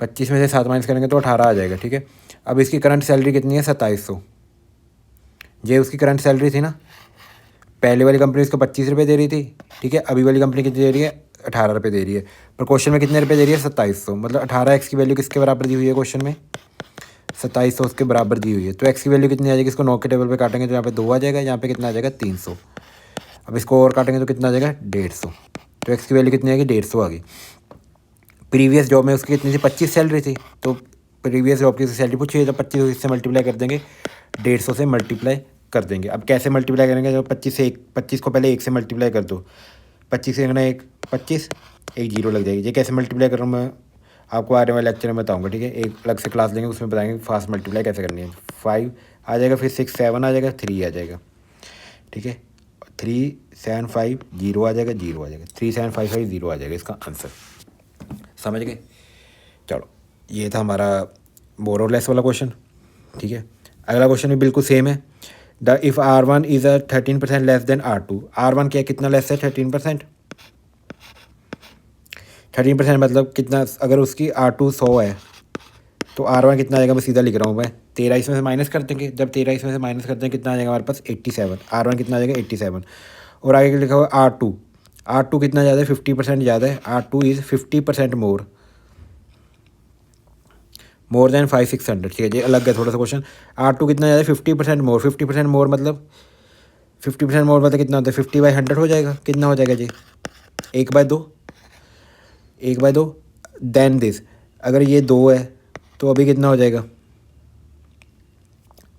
25 में से 7 माइनस करेंगे तो 18 आ जाएगा। ठीक है, अब इसकी करंट सैलरी कितनी है, 2700। ये उसकी करंट सैलरी थी ना, पहले वाली कंपनी इसको 25 रुपये दे रही थी। ठीक है, अभी वाली कंपनी कितनी दे रही है, 18 रुपये दे रही है, पर क्वेश्चन में कितने रुपये दे रही है, 2700। मतलब 18x की वैल्यू किसके बराबर दी हुई है क्वेश्चन में, 2700 उसके बराबर दी हुई है। तो x की वैल्यू कितनी आ जाएगी, इसको 9 के टेबल पे काटेंगे तो यहाँ पे 2 आ जाएगा, यहाँ पे कितना आ जाएगा, 300। अब इसको और काटेंगे तो कितना आ जाएगा, 150। तो x की वैल्यू कितनी आएगी, 150 आ गई। प्रीवियस जॉब में उसकी कितनी थी, 25 सैलरी थी, तो प्रीवियस जॉब की सैलरी पूछी है तो 25 से मल्टीप्लाई कर देंगे, 150 से मल्टीप्लाई कर देंगे। अब कैसे मल्टीप्लाई करेंगे, जब 25 को पहले 1 से मल्टीप्लाई कर दो, 25 से 1 25, एक जीरो लग जाएगी। ये कैसे मल्टीप्लाई कर रहा हूँ मैं आपको आने वाले लेक्चर में बताऊंगा। ठीक है, एक अलग से क्लास लेंगे, उसमें बताएंगे फास्ट मल्टीप्लाई कैसे करनी है। 5 आ जाएगा, फिर 6 7 आ जाएगा, 3 आ जाएगा। ठीक है, 3 7 5 0 आ जाएगा, 0 आ जाएगा, 3 7 5 5 0 आ जाएगा इसका आंसर, समझ गए। चलो ये था हमारा मोर और लेस वाला क्वेश्चन। ठीक है, अगला क्वेश्चन भी बिल्कुल सेम है। The if R1 is a 13% less than R2, R1 क्या कितना लेस है, 13%। 13% मतलब कितना, अगर उसकी R2 100 है तो R1 कितना आ जाएगा, मैं सीधा लिख रहा हूँ मैं, 13 इसमें से माइनस कर देंगे। जब 13 इसमें से माइनस करते हैं कितना आ जाएगा हमारे पास, 87। R1 कितना आ जाएगा, 87। और आगे लिखा हुआ R2 कितना ज़्यादा है, 50% ज़्यादा है। R2 is 50% more than 5600। ठीक है, ये अलग है थोड़ा सा क्वेश्चन। R2 कितना ज़्यादा है, 50% मोर। 50% मोर मतलब 50% मोर मतलब कितना होता है, 50/100 हो जाएगा। कितना हो जाएगा जी, 1/2 देन दिस। अगर ये 2 है तो अभी कितना हो जाएगा,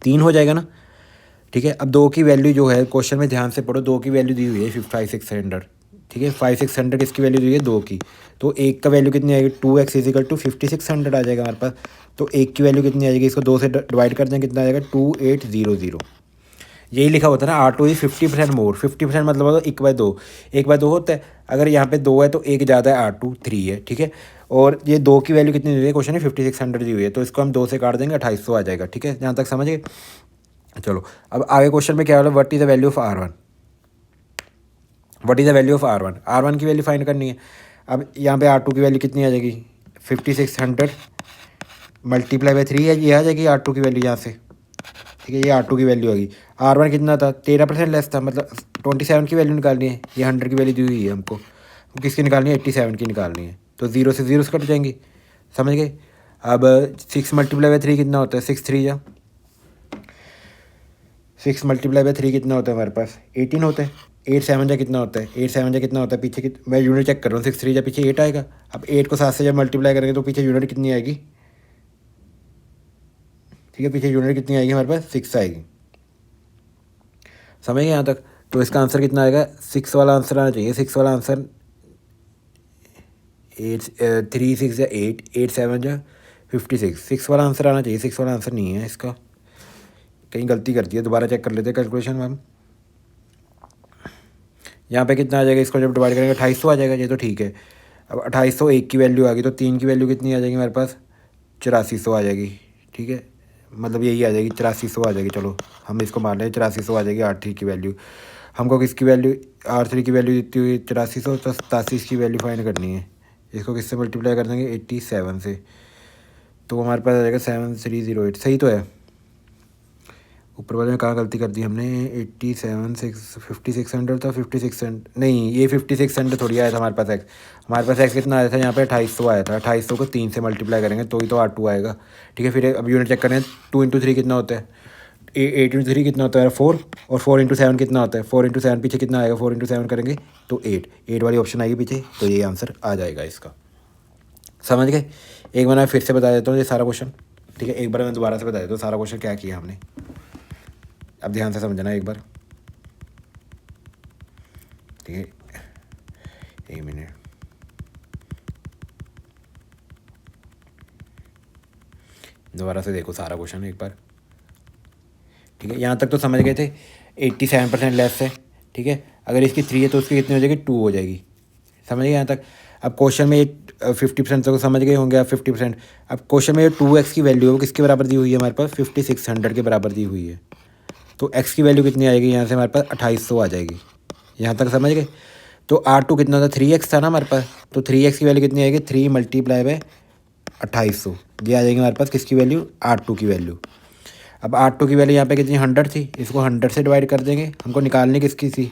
3 हो जाएगा ना। ठीक है, अब 2 की वैल्यू जो है क्वेश्चन में ध्यान से पढ़ो, 2 की वैल्यू दी हुई है 5600। ठीक है, 5600 इसकी वैल्यू दी है 2 की, तो 1 का वैल्यू कितनी आएगी, 2x = 5600 आ जाएगा हमारे पास। तो 1 की वैल्यू कितनी आ जाएगी, इसको 2 से डिवाइड कर दें, कितना आ जाएगा, 2800। यही लिखा होता है ना, R2 इज 50% मोर। 50% मतलब होता है 1/2, 1/2 होता है। अगर यहाँ पे 2 है तो एक ज़्यादा है, R2 3 है, ठीक है। और ये 2 की वैल्यू कितनी दी हुई है, क्वेश्चन में 5600 दी हुई है, तो इसको हम 2 से काट देंगे, 2800 आ जाएगा, ठीक है। जहाँ तक समझ गए। चलो अब आगे क्वेश्चन में क्या बोला, what is the value of R1, what is the value of R1, R1 की वैल्यू फाइंड करनी है। अब यहाँ पे R2 की वैल्यू कितनी आ जाएगी, 5600 मल्टीप्लाई बाई 3 है, ये आ जाएगी R2 की वैल्यू यहाँ से, ठीक है। ये R2 की वैल्यू होगी। R1 कितना था, 13% लेस था, मतलब 27 की वैल्यू निकालनी है। ये 100 की वैल्यू दी हुई है हमको, किसकी निकालनी है, 87 की निकालनी है। तो 0 से 0 कट जाएंगी, समझ गए। अब 6 मल्टीप्लाई बाई 3 कितना होता है, 6 3 जा 6 मल्टीप्लाई बाई 3 कितना होता है हमारे पास, 18 होता है। 8 7 जा कितना होता है, 8 7 जा कितना होता है, पीछे मैं यूनिट चेक कर रहा हूँ, 6 3 जा पीछे 8 आएगा। अब 8 को 7 से जब मल्टीप्लाई करेंगे तो पीछे यूनिट कितनी आएगी, ठीक है, पीछे यूनिट कितनी आएगी हमारे पास, 6 आएगी, समझ गए यहाँ तक। तो इसका आंसर कितना आएगा, 6 वाला आंसर आना चाहिए। 6 वाला आंसर 8 3 6 या 8 8 7 या 56, 6 वाला आंसर आना चाहिए। 6 वाला आंसर नहीं है इसका, कहीं गलती कर दी है, दोबारा चेक कर लेते हैं कैलकुलेशन मैम। यहाँ पे कितना आ जाएगा, इसको जब डिवाइड करेंगे 2800 आ जाएगा, ये तो ठीक है। अब 2800 1 की वैल्यू आ गई, तो 3 की वैल्यू कितनी आ जाएगी हमारे पास, 8400 आ जाएगी, ठीक है। मतलब यही आ जाएगी, 8400 आ जाएगी। चलो हम इसको मान लें 8400 आ जाएगी R3 की वैल्यू। हमको किसकी वैल्यू, R3 की वैल्यू देती हुई 8400, तो 87 की वैल्यू फाइंड करनी है। इसको किससे मल्टीप्लाई कर देंगे, 87 से, तो हमारे पास आ जाएगा 7308। सही तो है, ऊपर वाले में कहाँ गलती कर दी हमने, 87 5600 था, 5600 नहीं, ये 5600 थोड़ी आया था हमारे पास एक्स। हमारे पास एक्स कितना आया था यहाँ पे, 2800 आया था। 2800 को 3 से मल्टीप्लाई करेंगे तो ही तो R2 आएगा, ठीक है। फिर अब यूनिट चेक करें, 2 इंटू 3 कितना होता है, 8 इंटू 3 कितना होता है, 4, और 4 इंटू 7 कितना होता है, 4 इंटू 7 पीछे कितना आएगा, 4 इंटू 7 करेंगे तो 8 वाली ऑप्शन आएगी पीछे, तो ये आंसर आ जाएगा इसका, समझ गए। एक बार मैं फिर से बता देता हूँ ये सारा क्वेश्चन, ठीक है। एक बार मैं दोबारा से बता देता हूँ सारा क्वेश्चन क्या किया हमने, अब ध्यान से समझना एक बार, ठीक है। 1 मिनट, दोबारा से देखो सारा क्वेश्चन एक बार, ठीक है। यहाँ तक तो समझ गए थे, 87% लेस है, ठीक है। अगर इसकी 3 है तो उसकी कितनी हो जाएगी, 2 हो जाएगी, समझ गए यहाँ तक। अब क्वेश्चन में 50% तो समझ गए होंगे आप, 50%। अब क्वेश्चन में 2x की वैल्यू है वो किसके बराबर दी हुई है हमारे पास, 5600 के बराबर दी हुई है। तो x की वैल्यू कितनी आएगी यहाँ से हमारे पास, 2800 आ जाएगी, यहाँ तक समझ गए। तो R2 कितना था, 3x था ना हमारे पास, तो 3x की वैल्यू कितनी आएगी, 3 मल्टीप्लाई बाय 2800, ये आ जाएगी हमारे पास किसकी वैल्यू, R2 की वैल्यू। अब R2 की वैल्यू यहाँ पे कितनी, 100 थी, इसको 100 से डिवाइड कर देंगे। हमको निकालनी किसकी थी,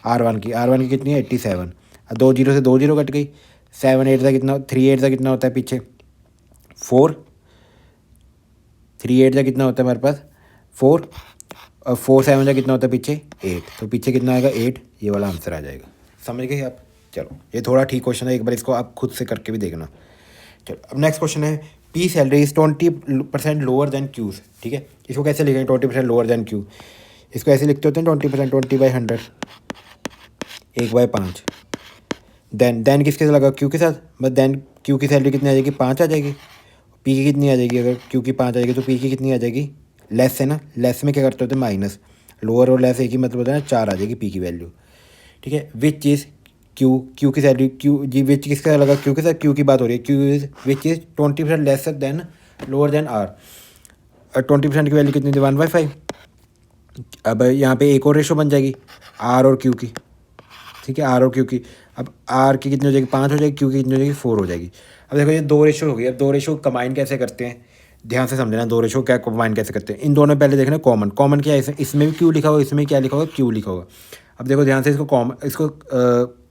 R1 की। R1 की कितनी है, 87। अब 2 जीरो से 2 जीरो कट गई, 7 8 का कितना, 3 8 का कितना होता है पीछे, 4, 3 8 का कितना होता है हमारे पास, 4, और 4 7 का कितना होता है पीछे, 8, तो पीछे कितना आएगा, 8, ये वाला आंसर आ जाएगा, समझ गए आप। चलो ये थोड़ा ठीक क्वेश्चन है, एक बार इसको आप खुद से करके भी देखना। चलो अब नेक्स्ट क्वेश्चन है, P salary is 20% lower than Q's, ठीक है। इसको कैसे लिखेंगे, 20% लोअर देन क्यू, इसको ऐसे लिखते होते हैं 20%, 20/100, 1/5। देन किसके साथ लगा, क्यू के साथ, बस देन क्यू की सैलरी कितनी आ जाएगी, 5 आ जाएगी। पी की कितनी आ जाएगी, अगर क्यू की 5 आ जाएगी तो पी की कितनी आ जाएगी, लेस है ना, लेस में क्या करते होते हैं, माइनस। लोअर और लेस एक ही मतलब होता है ना, 4 आ जाएगी पी की वैल्यू, ठीक है। विच चीज़ क्यू की सैलरी, क्यू जी विच किसके साथ लगा, क्यू के साथ, क्यू की बात हो रही है, Q is which is 20% lesser than lower than R. 20% की वैल्यू कितनी थी, 1/5। अब यहाँ पे एक और रेशो बन जाएगी आर और क्यू की, ठीक है, आर और क्यू की। अब आर की कितनी हो जाएगी, 5 हो जाएगी, क्यू की कितनी हो जाएगी, 4 हो जाएगी। अब देखो ये 2 रेशो हो गई। अब 2 रेशो कंबाइन कैसे करते हैं, ध्यान से समझना, 2 रेशो क्या कंबाइन कैसे करते हैं। इन दोनों में पहले देखना कॉमन क्या है, इसमें भी क्यू लिखा होगा, इसमें क्या लिखा होगा, क्यू लिखा होगा। अब देखो ध्यान से, इसको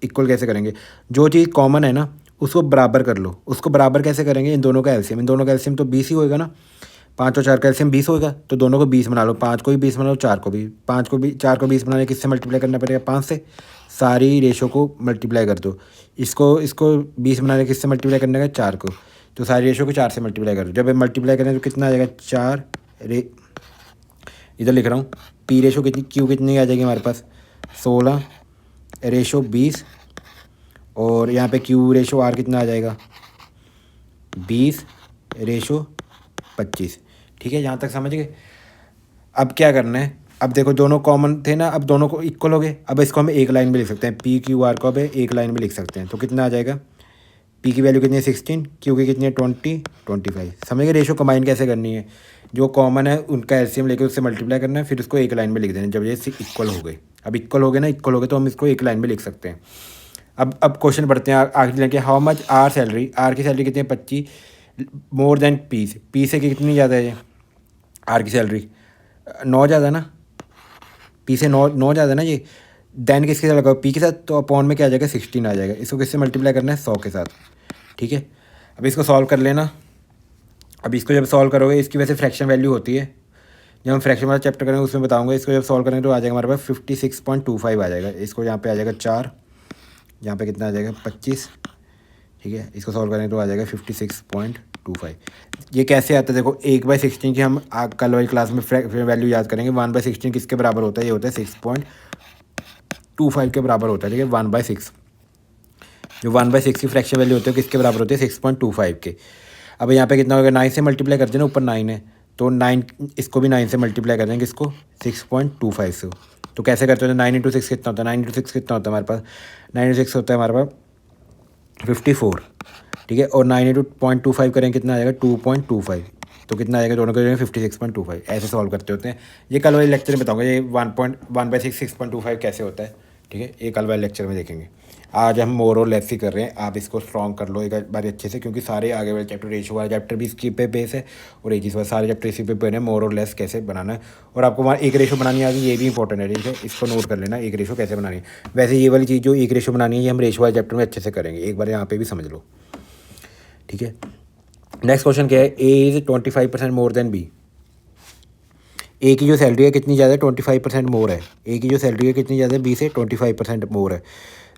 इक्वल कैसे करेंगे, जो चीज़ कॉमन है ना उसको बराबर कर लो। उसको बराबर कैसे करेंगे, इन दोनों का एलसीएम, इन दोनों का एलसीएम तो 20 ही होएगा ना, 5 और 4 का एलसीएम 20 होगा, तो दोनों को 20 बना लो, 5 को भी 20 बना लो, 4 को भी, 5 को भी, 4 को 20 बनाने किससे मल्टीप्लाई करना पड़ेगा, 5 से। सारी रेशो को मल्टीप्लाई कर दो, इसको 20 बनाने किससे मल्टीप्लाई करने का, 4 को, तो सारी रेशो को 4 से मल्टीप्लाई कर दो। जब मल्टीप्लाई करें तो कितना आ जाएगा, 4 इधर लिख रहा हूँ, पी रेशो कितनी, क्यू कितनी आ जाएगी हमारे पास, 16 रेशो 20, और यहाँ पे क्यू रेशो आर कितना आ जाएगा, 20 रेशो 25, ठीक है। यहाँ तक समझ गए। अब क्या करना है, अब देखो दोनों कॉमन थे ना, अब दोनों को इक्वल हो गए। अब इसको हम एक लाइन में लिख सकते हैं, पी क्यू आर को अब एक लाइन में लिख सकते हैं। तो कितना आ जाएगा, पी की वैल्यू कितनी है 16, क्यू की कितनी है 20, 25। समझ गए रेशो कंबाइन कैसे करनी है, जो कॉमन है उनका एलसीएम लेकर उससे मल्टीप्लाई करना है, फिर उसको एक लाइन में लिख देना जब ये इक्वल हो गए। अब इक्वल हो गए ना, इक्वल हो गए तो हम इसको एक लाइन में लिख सकते हैं। अब क्वेश्चन बढ़ते हैं आगे लाइन के, how much R salary, R की सैलरी कितनी है 25 मोर देन पी से कितनी ज़्यादा है ये आर की सैलरी 9 ज़्यादा है ना, पी से 9 ज़्यादा है ना ये। देन किसके साथ लगाओ, पी के साथ, तो अपॉन में क्या आ जाएगा 16 आ जाएगा। इसको किससे मल्टीप्लाई करना है 100 के साथ, ठीक है। अब इसको सॉल्व कर लेना। अब इसको जब सॉल्व करोगे, इसकी वैसे फ्रैक्शन वैल्यू होती है, जब हम फ्रैक्शन वाला चैप्टर करेंगे उसमें बताऊंगा। इसको जब सॉल्व करेंगे तो आ जाएगा हमारे पास 56.25 आ जाएगा। इसको यहाँ पे आ जाएगा 4, यहाँ पे कितना आ जाएगा 25, ठीक है। इसको सॉल्व करेंगे तो आ जाएगा 56.25। ये कैसे आता है देखो, 1/16 की हम कल वाली क्लास में वैल्यू याद करेंगे। 1/16 किसके बराबर होता है, ये होता है 6.25 के बराबर होता है, ठीक है। 1/6 जो 1/6 की फ्रैक्शन वैल्यू होती है किसके बराबर होती है 6.25 के। अब यहाँ पे कितना होगा, 9 से मल्टीप्लाई कर देना, ऊपर 9 है तो 9, इसको भी 9 से मल्टीप्लाई कर देंगे, इसको 6.25 से। तो कैसे करते हैं, 9 × 6 कितना होता है, 9 × 6 कितना होता है हमारे पास, 9 × 6 होता है हमारे पास 54, ठीक है। और 9 × 0.25 करें कितना आ जाएगा 2.25, तो कितना आ जाएगा, दोनों के 56.25। ऐसे सॉल्व करते होते हैं। ये कल वाले लेक्चर में बताऊंगा, ये 1/6 6.25 कैसे होता है, ठीक है। ये कल वाले लेक्चर में देखेंगे। आज हम मोर और लेस ही कर रहे हैं। आप इसको स्ट्रॉन्ग कर लो एक बार अच्छे से, क्योंकि सारे आगे वाले चैप्टर, रेशो वाला चैप्टर भी इसकी पे बेस है और एक चीज़ सारे चैप्टर इसी पे बने, मोर और लेस कैसे बनाना है। और आपको वहाँ एक रेशो बनानी आ गई, ये भी इंपॉर्टेंट है, ठीक है। इसको नोट कर लेना, एक रेशो कैसे बनानी है। वैसे ये वाली चीज़ जो एक रेशो बनानी है, ये हम रेशो वाले चैप्टर में अच्छे से करेंगे, एक बार यहाँ पे भी समझ लो, ठीक है। नेक्स्ट क्वेश्चन क्या है, A is 25% more than B. A की जो सैलरी है कितनी ज़्यादा है, 25% मोर है। ए की जो सैलरी है कितनी ज़्यादा है, बी से 25% मोर है।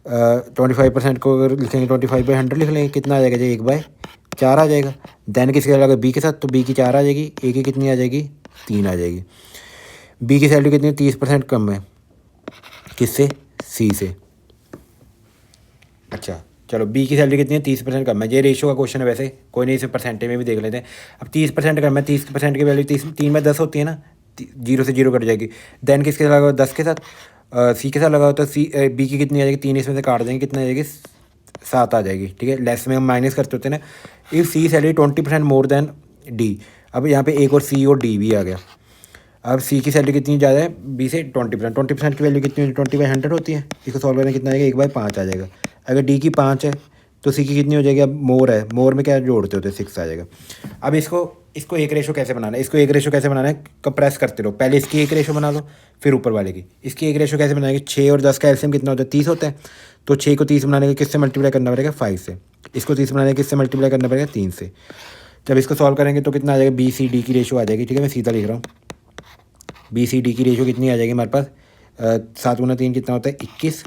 25% को अगर लिखेंगे 25/100 लिख लेंगे, कितना आ जाएगा जी 1/4 आ जाएगा। देन किसके लगा बी के साथ, तो बी की 4 आ जाएगी, ए की कितनी आ जाएगी 3 आ जाएगी। बी की सैलरी कितनी 30% कम है, किससे, सी से। अच्छा चलो, बी की सैलरी कितनी है 30% कम है। ये रेशो का क्वेश्चन है वैसे, कोई नहीं, इसे परसेंटेज में भी देख लेते हैं। अब 30% कम है, 30% की वैल्यू 3/10 होती है ना, 0 से 0 कट जाएगी। देन किसके साथ लगा 10 के साथ, सी के साथ लगा तो सी बी की कितनी आ जाएगी, 3 इसमें से काट देंगे, कितना आ जाएगी 7 आ जाएगी, ठीक है। लेस में हम माइनस करते होते हैं ना। If C salary 20% more than D. अब यहाँ पे एक और सी और डी भी आ गया। अब सी की सैलरी कितनी ज़्यादा है, बी से 20% की वैल्यू कितनी होती है 20/100 होती है। इसको सॉल्व करने कितना आएगा 1/5 आ जाएगा। अगर डी की 5 है तो सी की कितनी हो जाएगी, अब मोर है, मोर में क्या जोड़ते होते हैं 6 आ जाएगा। अब इसको एक रेशो कैसे बनाना है, इसको एक रेशो कैसे बनाना है, कंप्रेस करते रहो। पहले इसकी एक रेशो बना लो, फिर ऊपर वाले की। इसकी एक रेशो कैसे बनाएंगे, 6 और 10 का एलसीएम कितना होता है 30 होता है। तो 6 को 30 बनाने के किससे मल्टीप्लाई करना पड़ेगा 5 से। इसको 30 बनाने के किससे मल्टीप्लाई करना पड़ेगा 3 से। जब इसको सॉल्व करेंगे तो कितना आ जाएगा, बी सी डी की रेशो आ जाएगी, ठीक है। मैं सीधा लिख रहा हूँ, बी सी डी की रेशो कितनी आ जाएगी हमारे पास, 7 × 3 कितना होता है 21,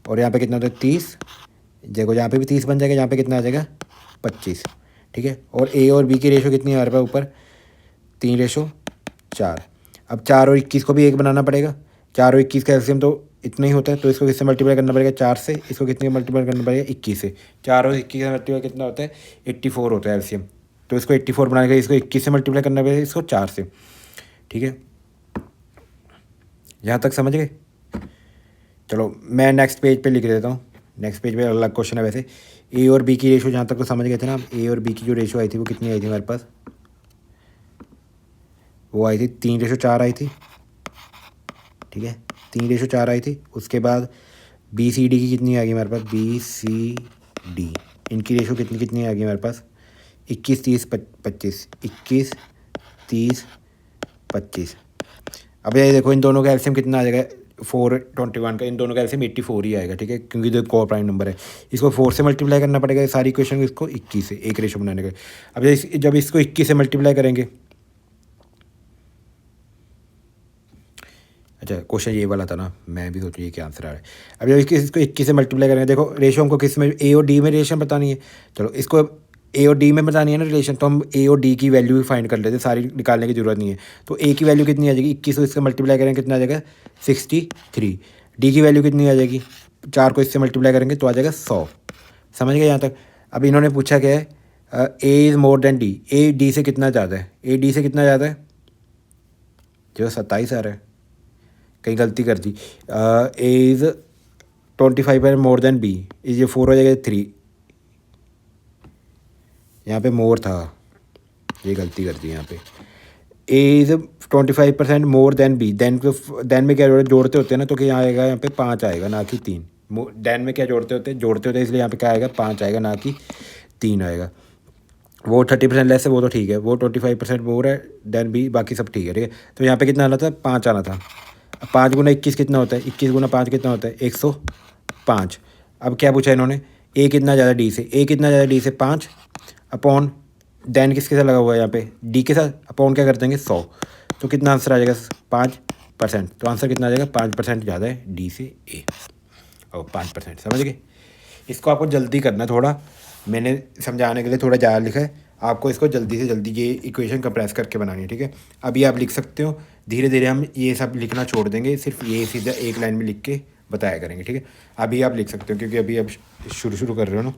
और यहाँ पे कितना होता है 30। देखो यहाँ पे भी 30 बन जाएगा, यहाँ पे कितना आ जाएगा 25, ठीक है। और ए और बी की रेशो कितनी है हमारे पास ऊपर 3:4। अब 4 और 21 को भी एक बनाना पड़ेगा। 4 और 21 का एलसीएम तो इतना ही होता है, तो इसको किससे मल्टीप्लाई करना पड़ेगा 4 से। इसको कितने मल्टीप्लाई करना पड़ेगा 21 से। 4 और 21 का मल्टीप्लाई कितना होता है 84 होता है एलसीएम। तो इसको 84 बनाने के इसको 21 से मल्टीप्लाई करना पड़ेगा, इसको 4 से, ठीक है। यहाँ तक समझ गए। चलो मैं नेक्स्ट पेज पे लिख देता हूँ। नेक्स्ट पेज पे अलग क्वेश्चन है वैसे। ए और बी की रेशो जहाँ तक तो समझ गए थे ना। ए और बी की जो रेशो आई थी वो कितनी आई थी हमारे पास, वो आई थी 3:4 आई थी, ठीक है। 3:4 आई थी। उसके बाद बी सी डी की कितनी आ गई हमारे पास, बी सी डी इनकी रेशो कितनी कितनी आ गई हमारे पास 21 30 25, 21 30 25। अब ये देखो इन दोनों का एलसीएम कितना आ जाएगा 421 का, इन दोनों का एलसीएम 84 ही आएगा, ठीक है, क्योंकि जो को प्राइम नंबर है। इसको 4 से मल्टीप्लाई करना पड़ेगा सारी इक्वेशन, इसको 21 से एक रेशो बनाने का। अब जब इसको 21 से मल्टीप्लाई करेंगे, अच्छा क्वेश्चन ये वाला था ना, मैं भी सोचूँ ये क्या आंसर आ रहा है। अब जब इसको 21 से मल्टीप्लाई करेंगे, देखो रेशो हमको किस में, ए और डी में रिलेशन बतानी है। चलो इसको ए और डी में बतानी है ना रिलेशन, तो हम ए और डी की वैल्यू भी फाइंड कर लेते हैं, सारी निकालने की जरूरत नहीं है। तो ए की वैल्यू कितनी आ जाएगी 21 को इससे मल्टीप्लाई करेंगे कितना आ जाएगा 63। डी की वैल्यू कितनी आ जाएगी, 4 को इससे मल्टीप्लाई करेंगे तो आ जाएगा 100। समझ गए यहाँ तक। अब इन्होंने पूछा क्या है, A is more than D, A D से कितना ज़्यादा है, ए डी से कितना ज़्यादा है जो 27 आ रहा है, कहीं गलती कर दी। A is 25 more than B, is ये 4 हो जाएगा 3, यहाँ पे मोर था, ये गलती कर दी यहाँ पे। A is 25% more than B, then में क्या जोड़ते होते हैं ना, तो क्या आएगा यहाँ पे 5 आएगा ना कि 3। देन में क्या जोड़ते होते हैं, इसलिए यहाँ पे क्या आएगा 5 आएगा ना कि 3 आएगा। वो 30% लेस है, वो तो ठीक है, वो 25% मोर है देन बी, बाकी सब ठीक है, ठीक है। तो यहाँ पे कितना आना था, 5 आना था। अब 5 गुना 21 कितना होता है, 21 गुना 5 कितना होता है, 105। अब क्या पूछा इन्होंने, ए कितना ज़्यादा डी से, ए कितना ज़्यादा डी से 5 अपॉन देन किसके साथ लगा हुआ है यहाँ पे, डी के साथ, अपॉन क्या कर देंगे 100। तो कितना आंसर आ जाएगा 5%। तो आंसर कितना आ जाएगा 5% ज़्यादा है डी से ए, और 5%, समझ गए। इसको आपको जल्दी करना थोड़ा, मैंने समझाने के लिए थोड़ा ज़्यादा लिखा है, आपको इसको जल्दी से जल्दी ये इक्वेशन कंप्रेस करके बनानी है, ठीक है। अभी आप लिख सकते हो, धीरे धीरे हम ये सब लिखना छोड़ देंगे, सिर्फ ये सीधा एक लाइन में लिख के बताया करेंगे, ठीक है। अभी आप लिख सकते हो, क्योंकि अभी आप शुरू कर रहे हो ना।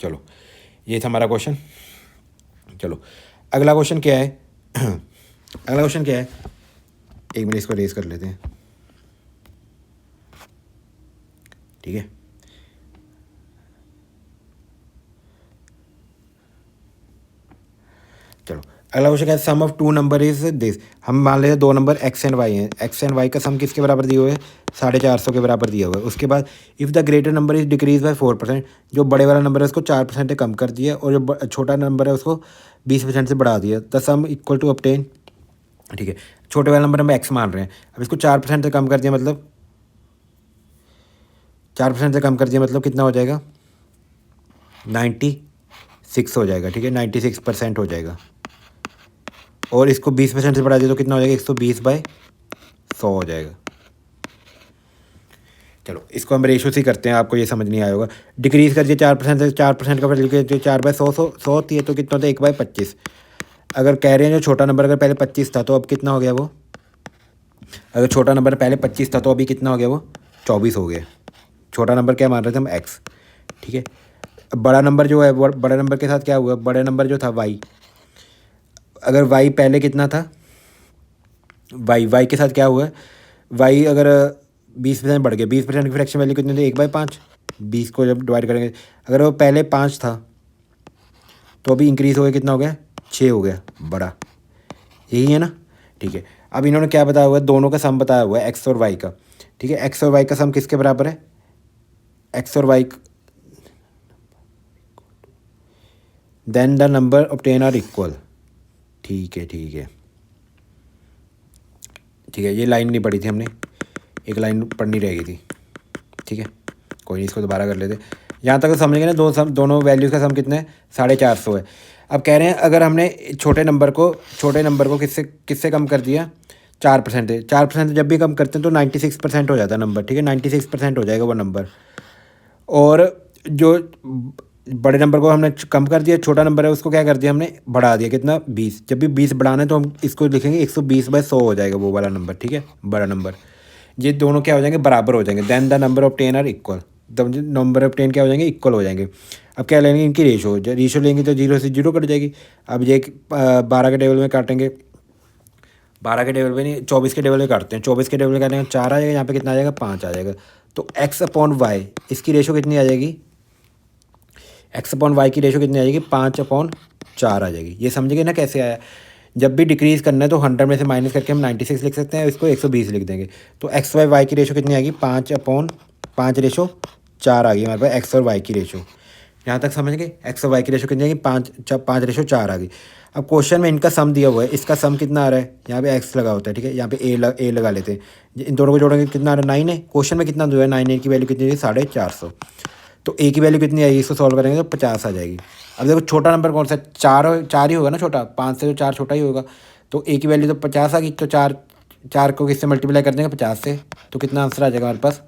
चलो, ये था हमारा क्वेश्चन। चलो अगला क्वेश्चन क्या है अगला क्वेश्चन क्या है, एक मिनट इसको रेज कर लेते हैं, ठीक है। चलो अगला क्वेश्चन क्या है, सम ऑफ 2 नंबर इज दिस। हम मान लेते हैं 2 नंबर एक्स एंड वाई हैं, एक्स एंड वाई का सम किसके बराबर दिए हुए है, 450 के बराबर दिया हुआ है। उसके बाद if the greater number is decrease by 4%, जो बड़े वाला नंबर है उसको 4% से कम कर दिया, और जो छोटा नंबर है उसको 20% से बढ़ा दिया, the sum equal to obtain, ठीक है। छोटे वाला नंबर हम एक्स मान रहे हैं, अब इसको 4% से कम कर दिया, मतलब 4% से कम कर दिया, मतलब कितना हो जाएगा 96 हो जाएगा, ठीक है, 96% हो जाएगा। और इसको 20% से बढ़ा दिया तो कितना हो जाएगा, 120/100 हो जाएगा। चलो इसको हम रेशो से ही करते हैं, आपको ये समझ नहीं आया होगा। डिक्रीज़ कर दिया 4% से, 4% का लिख के 4/100 होती है, तो कितना होता है 1/25। अगर कह रहे हैं जो छोटा नंबर अगर पहले 25 था तो अब कितना हो गया वो, अगर छोटा नंबर पहले 25 था तो अभी कितना हो गया वो 24 हो गया। छोटा नंबर क्या मान रहे थे हम एक्स, ठीक है। बड़ा नंबर जो है, बड़े नंबर के साथ क्या हुआ, बड़े नंबर जो था वाई, अगर वाई पहले कितना था, वाई के साथ क्या हुआ, वाई अगर 20% बढ़ गया, 20% की फ्रैक्शन वैल्यू कितनी थी 1/5, 20 को जब डिवाइड करेंगे, अगर वो पहले 5 था तो अभी इंक्रीज़ हो गया, कितना हो गया 6 हो गया, बड़ा, यही है ना, ठीक है। अब इन्होंने क्या बताया हुआ है, दोनों का सम बताया हुआ है एक्स और वाई का, ठीक है। एक्स और वाई का सम किसके बराबर है, एक्स और Y, then the number obtain are equal, ठीक है ठीक है ठीक है। ये लाइन नहीं पढ़ी थी हमने, एक लाइन पढ़नी रह गई थी, ठीक है, कोई नहीं, इसको दोबारा कर लेते। यहाँ तक तो समझेंगे ना, दोनों वैल्यूज़ का सम कितना है 450 है। अब कह रहे हैं अगर हमने छोटे नंबर को किससे कम कर दिया 4% से, 4% जब भी कम करते हैं तो 96% हो जाता है नंबर, ठीक है, 96% हो जाएगा वो नंबर। और जो बड़े नंबर को हमने कम कर दिया, छोटा नंबर है उसको क्या कर दिया हमने बढ़ा दिया, कितना 20। जब भी 20 बढ़ाना है तो हम इसको लिखेंगे 120/100 हो जाएगा वो वाला नंबर, ठीक है, बड़ा नंबर। ये दोनों क्या हो जाएंगे, बराबर हो जाएंगे, then the number of 10 are equal, तब नंबर ऑफ 10 क्या हो जाएंगे, इक्वल हो जाएंगे। अब क्या लेंगे, इनकी रेशो लेंगे तो 0 से 0 कट जाएगी। अब ये 12 के टेबल में काटेंगे, 12 के टेबल में नहीं 24 के टेबल में काटते हैं, 24 के टेबल में काटेंगे 4 आ जाएगा, यहाँ पे कितना आ जाएगा 5 आ जाएगा। तो x/y इसकी रेशो कितनी आ जाएगी, x/y की रेशो कितनी आ जाएगी 5/4 आ जाएगी। ये समझिए ना कैसे आया, जब भी डिक्रीज़ करना है तो 100 में से माइनस करके हम 96 लिख सकते हैं, इसको 120 लिख देंगे। तो x/y की रेशो कितनी आएगी 5/5 आ गई हमारे पास x और y की रेशो। यहाँ तक समझ गए, x और y की रेशो कितनी आएगी 5/4 आ गई। अब क्वेश्चन में इनका सम दिया हुआ है, इसका सम कितना आ रहा है, यहाँ पे x लगा होता है, ठीक है, यहाँ पे a लगा लेते हैं, इन दोनों को जोड़ेंगे कितना आ रहा है 9 है। क्वेश्चन में कितना दिया है 9 की वैल्यू कितनी है 450, तो a की वैल्यू कितनी आएगी, इसको सॉल्व करेंगे तो 50 आ जाएगी। अब देखो छोटा नंबर कौन सा, 4 ही होगा ना छोटा, 5 से तो 4 छोटा ही होगा, तो a की वैल्यू तो 50 आ गई, तो 4 को किससे मल्टीप्लाई कर देंगे 50 से, तो कितना आंसर आ जाएगा हमारे पास,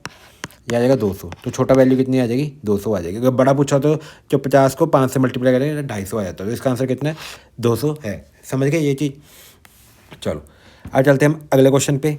ये आ जाएगा 200। तो छोटा वैल्यू कितनी आ जाएगी 200 आ जाएगी। अगर बड़ा पूछा तो जो 50 को 5 से मल्टीप्लाई करेंगे तो 250 आ जाता है, तो इसका आंसर कितना है 200 है। समझ गए ये चीज़। चलो अब चलते हैं हम अगले क्वेश्चन पे।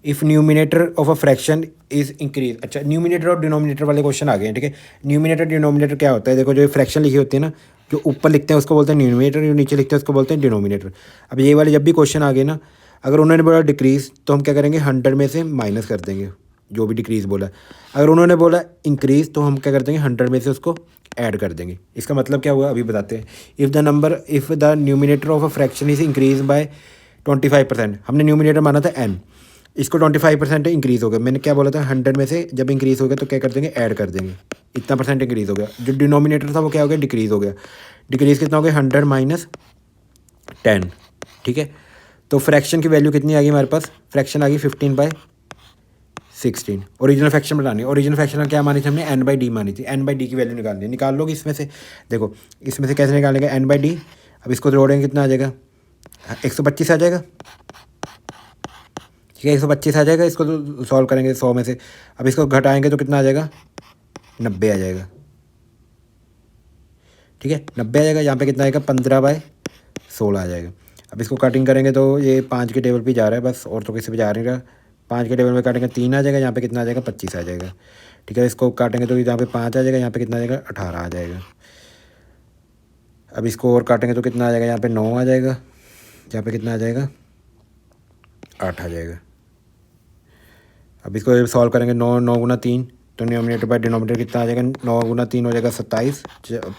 If numerator of a fraction is increase, अच्छा न्यूमिनेटर और डिनोमिनेटर वाले क्वेश्चन आ गए हैं, ठीक है। न्यूमिनेटर डिनोमिनेटर क्या होता है, देखो जो फ्रैक्शन लिखी होती है ना, जो ऊपर लिखते हैं उसको बोलते हैं न्यूमिनेटर, जो नीचे लिखते हैं उसको बोलते हैं डिनोमिनेटर। अब ये वाले जब भी क्वेश्चन आ गए ना, अगर उन्होंने बोला डिक्रीज़ तो हम क्या करेंगे 100 में से माइनस कर देंगे जो भी डिक्रीज़ बोला। अगर उन्होंने बोला इंक्रीज़ तो हम क्या कर देंगे 100 में से उसको ऐड कर देंगे। इसका मतलब क्या हुआ अभी बताते हैं। If the numerator of a fraction is increase by 25%, हमने न्यूमिनेटर माना था n, इसको 25% इंक्रीज़ हो गया। मैंने क्या बोला था 100 में से जब इंक्रीज़ हो गया तो क्या कर देंगे ऐड कर देंगे, इतना परसेंट इंक्रीज़ हो गया। जो डिनोमिनेटर था वो क्या हो गया डिक्रीज़ हो गया। डिक्रीज़ कितना हो गया 100 माइनस 10, ठीक है। तो फ्रैक्शन की वैल्यू कितनी आ गई हमारे पास, फ्रैक्शन आ गई 15/16। ओरिजिनल फ्रैक्शन बनानी, ओरिजिनल फ्रैक्शन में क्या मानी थी हमने n/d मानी थी। n/d की वैल्यू निकालनी है, निकाल लोगे इसमें से। देखो इसमें से कैसे निकालेंगे n/d, अब इसको जोड़ेंगे कितना आ जाएगा 125 आ जाएगा, ठीक है 125 आ जाएगा। इसको तो सॉल्व करेंगे 100 में से, अब इसको घटाएंगे तो कितना आ जाएगा 90 आ जाएगा, ठीक है 90 आ जाएगा। यहाँ पे कितना आएगा 15/16 आ जाएगा। अब इसको कटिंग करेंगे तो ये 5 के टेबल पे जा रहा है बस, और तो किसी पे जा नहीं रहा। 5 के टेबल में काटेंगे 3 आ जाएगा, यहाँ पे कितना आ जाएगा 25 आ जाएगा, ठीक है। इसको काटेंगे तो यहाँ पे 5 आ जाएगा, यहाँ पे कितना आ जाएगा 18 आ जाएगा। अब इसको और काटेंगे तो कितना आ जाएगा, यहाँ पे 9 आ जाएगा, यहाँ पे कितना आ जाएगा 8 आ जाएगा। अब इसको सॉल्व करेंगे 9 गुना 3, तो डिनोमिनेटर बाय डिनोमिनेटर कितना आ जाएगा 9 गुना 3 हो जाएगा 27,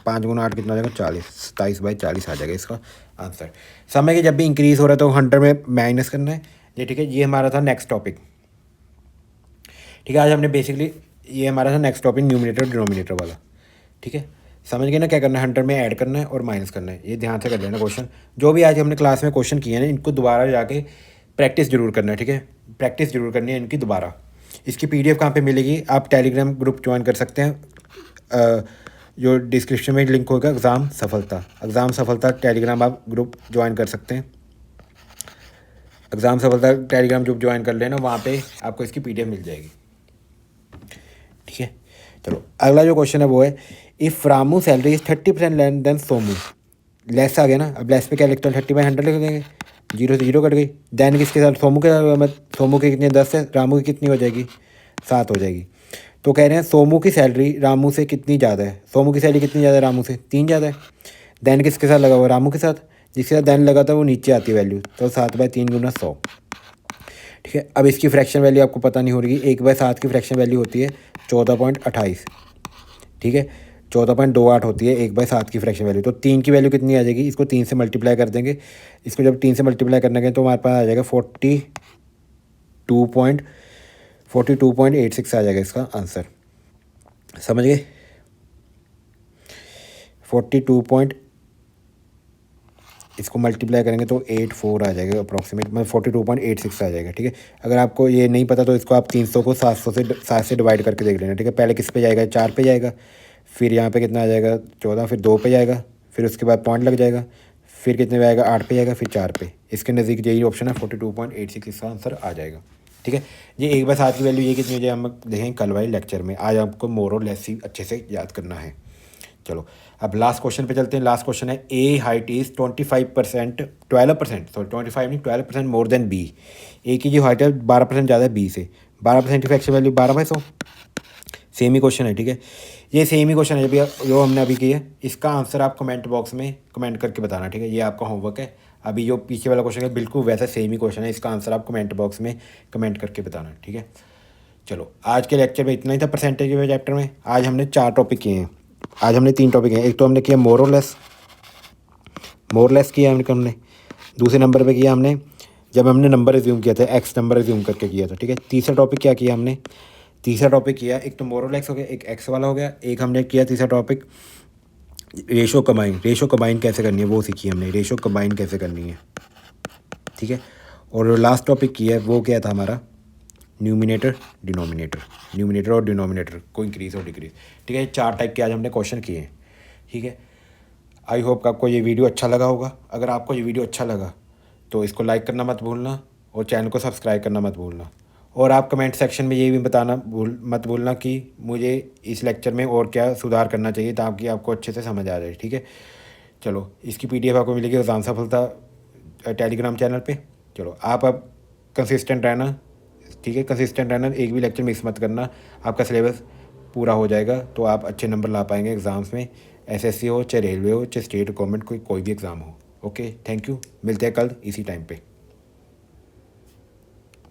5 गुना 8 कितना आ जाएगा 40, 27/40 आ जाएगा इसका आंसर। समय के जब भी इंक्रीज़ हो रहा है तो 100 में माइनस करना है ये, ठीक है। ये हमारा था नेक्स्ट टॉपिक, ठीक है। आज हमने बेसिकली ये हमारा था नेक्स्ट टॉपिक न्यूमिनेटर डिनोमिनेटर वाला, ठीक है। समझ गए ना क्या करना है, 100 में ऐड करना है और माइनस करना है, ये ध्यान से कर लेना। क्वेश्चन जो भी आज हमने क्लास में क्वेश्चन किए हैं इनको दोबारा जाके प्रैक्टिस जरूर करना है, ठीक है। प्रैक्टिस जरूर करनी है इनकी दोबारा। इसकी PDF कहाँ पे मिलेगी, आप टेलीग्राम ग्रुप ज्वाइन कर सकते हैं, जो डिस्क्रिप्शन में लिंक होगा एग्ज़ाम सफलता टेलीग्राम आप ग्रुप ज्वाइन कर सकते हैं। एग्ज़ाम सफलता टेलीग्राम ग्रुप ज्वाइन कर लेना, वहाँ पे आपको इसकी PDF मिल जाएगी, ठीक है। चलो अगला जो क्वेश्चन है वो है if Ramu salary is 30% less than Somu, less आ गया ना, अब लेस पे क्या लिखते हैं 30/100 लिख देंगे, 0 से 0 कट गई। देन किसके साथ सोमू के साथ, सोमू की कितनी 10 है, रामू की कितनी हो जाएगी 7 हो जाएगी। तो कह रहे हैं सोमू की सैलरी रामू से कितनी ज़्यादा है, सोमू की सैलरी कितनी ज़्यादा है रामू से 3 ज़्यादा है। देन किसके साथ लगा हुआ रामू के साथ, जिसके साथ देन लगा था वो नीचे आती है वैल्यू, तो 7/3 गुना 100, ठीक है। अब इसकी फ्रैक्शन वैल्यू आपको पता नहीं हो रही, 1/7 की फ्रैक्शन वैल्यू होती है 14.28, ठीक है 14.28 होती है 1/7 की फ्रैक्शन वैल्यू। तो 3 की वैल्यू कितनी आ जाएगी, इसको 3 से मल्टीप्लाई कर देंगे। इसको जब 3 से मल्टीप्लाई करने के तो हमारे पास आ जाएगा 42.86 आ जाएगा इसका आंसर, समझ गए 42 इसको मल्टीप्लाई करेंगे तो 84 आ जाएगा अप्रॉक्सीमेट, मतलब 42.86 आ जाएगा, ठीक है। अगर आपको ये नहीं पता तो इसको आप 300 को 7 से डिवाइड करके देख लेना, ठीक है। पहले किस पे जाएगा 4 पे जाएगा, फिर यहाँ पे कितना आ जाएगा 14, फिर 2 पे जाएगा, फिर उसके बाद पॉइंट लग जाएगा, फिर कितने पे आएगा 8 पे जाएगा, फिर 4 पे। इसके नज़दीक यही ऑप्शन है 42.86 इसका आंसर आ जाएगा, ठीक है। ये 1/7 की वैल्यू ये कितनी हो जाए हम देखेंगे कल वाले लेक्चर में, आज आपको मोर और लेस ही अच्छे से याद करना है। चलो अब लास्ट क्वेश्चन पे चलते हैं। लास्ट क्वेश्चन है ए हाइट इज़ 12% सॉरी 25 नहीं 12% मोर देन बी। ए की जो हाइट है 12% ज़्यादा है बी से, 12% की फ्रैक्शन वैल्यू 12/100। सेम ही क्वेश्चन है, ठीक है। ये सेम ही क्वेश्चन है जो हमने अभी किया है। इसका आंसर आप कमेंट बॉक्स में कमेंट करके बताना, ठीक है। ये आपका होमवर्क है। अभी जो पीछे वाला क्वेश्चन है बिल्कुल वैसा सेम ही क्वेश्चन है, इसका आंसर आप कमेंट बॉक्स में कमेंट करके बताना, ठीक है। चलो आज के लेक्चर में इतना ही था परसेंटेज के चैप्टर में। आज हमने 4 टॉपिक किए हैं, आज हमने 3 टॉपिक हैं। एक तो हमने किया मोर और लेस किया हमने। दूसरे नंबर पे किया हमने जब हमने नंबर रिज्यूम किया था, एक्स नंबर रिज्यूम करके किया था, ठीक है। तीसरा टॉपिक क्या किया हमने, तीसरा टॉपिक किया एक तो मोर और लेस हो गया, एक एक्स वाला हो गया, एक हमने किया तीसरा टॉपिक रेशो कंबाइन कैसे करनी है वो सीखी हमने, रेशो कंबाइन कैसे करनी है, ठीक है। और लास्ट टॉपिक किया है वो क्या था हमारा न्यूमिनेटर और डिनोमिनेटर को इंक्रीज और डिक्रीज, ठीक है। 4 टाइप के आज हमने क्वेश्चन किए हैं, ठीक है। आई होप आपको ये वीडियो अच्छा लगा होगा। अगर आपको ये वीडियो अच्छा लगा तो इसको लाइक करना मत भूलना और चैनल को सब्सक्राइब करना मत भूलना। और आप कमेंट सेक्शन में ये भी बताना मत भूलना कि मुझे इस लेक्चर में और क्या सुधार करना चाहिए ताकि आपको अच्छे से समझ आ जाए, ठीक है। चलो इसकी PDF आपको मिलेगी एग्ज़ाम सफलता टेलीग्राम चैनल पे। चलो आप अब कंसिस्टेंट रहना, ठीक है, कंसिस्टेंट रहना, एक भी लेक्चर मिस मत करना, आपका सिलेबस पूरा हो जाएगा तो आप अच्छे नंबर ला पाएंगे एग्ज़ाम्स में, SSC हो चाहे रेलवे हो चाहे स्टेट गवर्नमेंट कोई भी एग्ज़ाम हो। ओके थैंक यू, मिलते हैं कल इसी टाइम पे।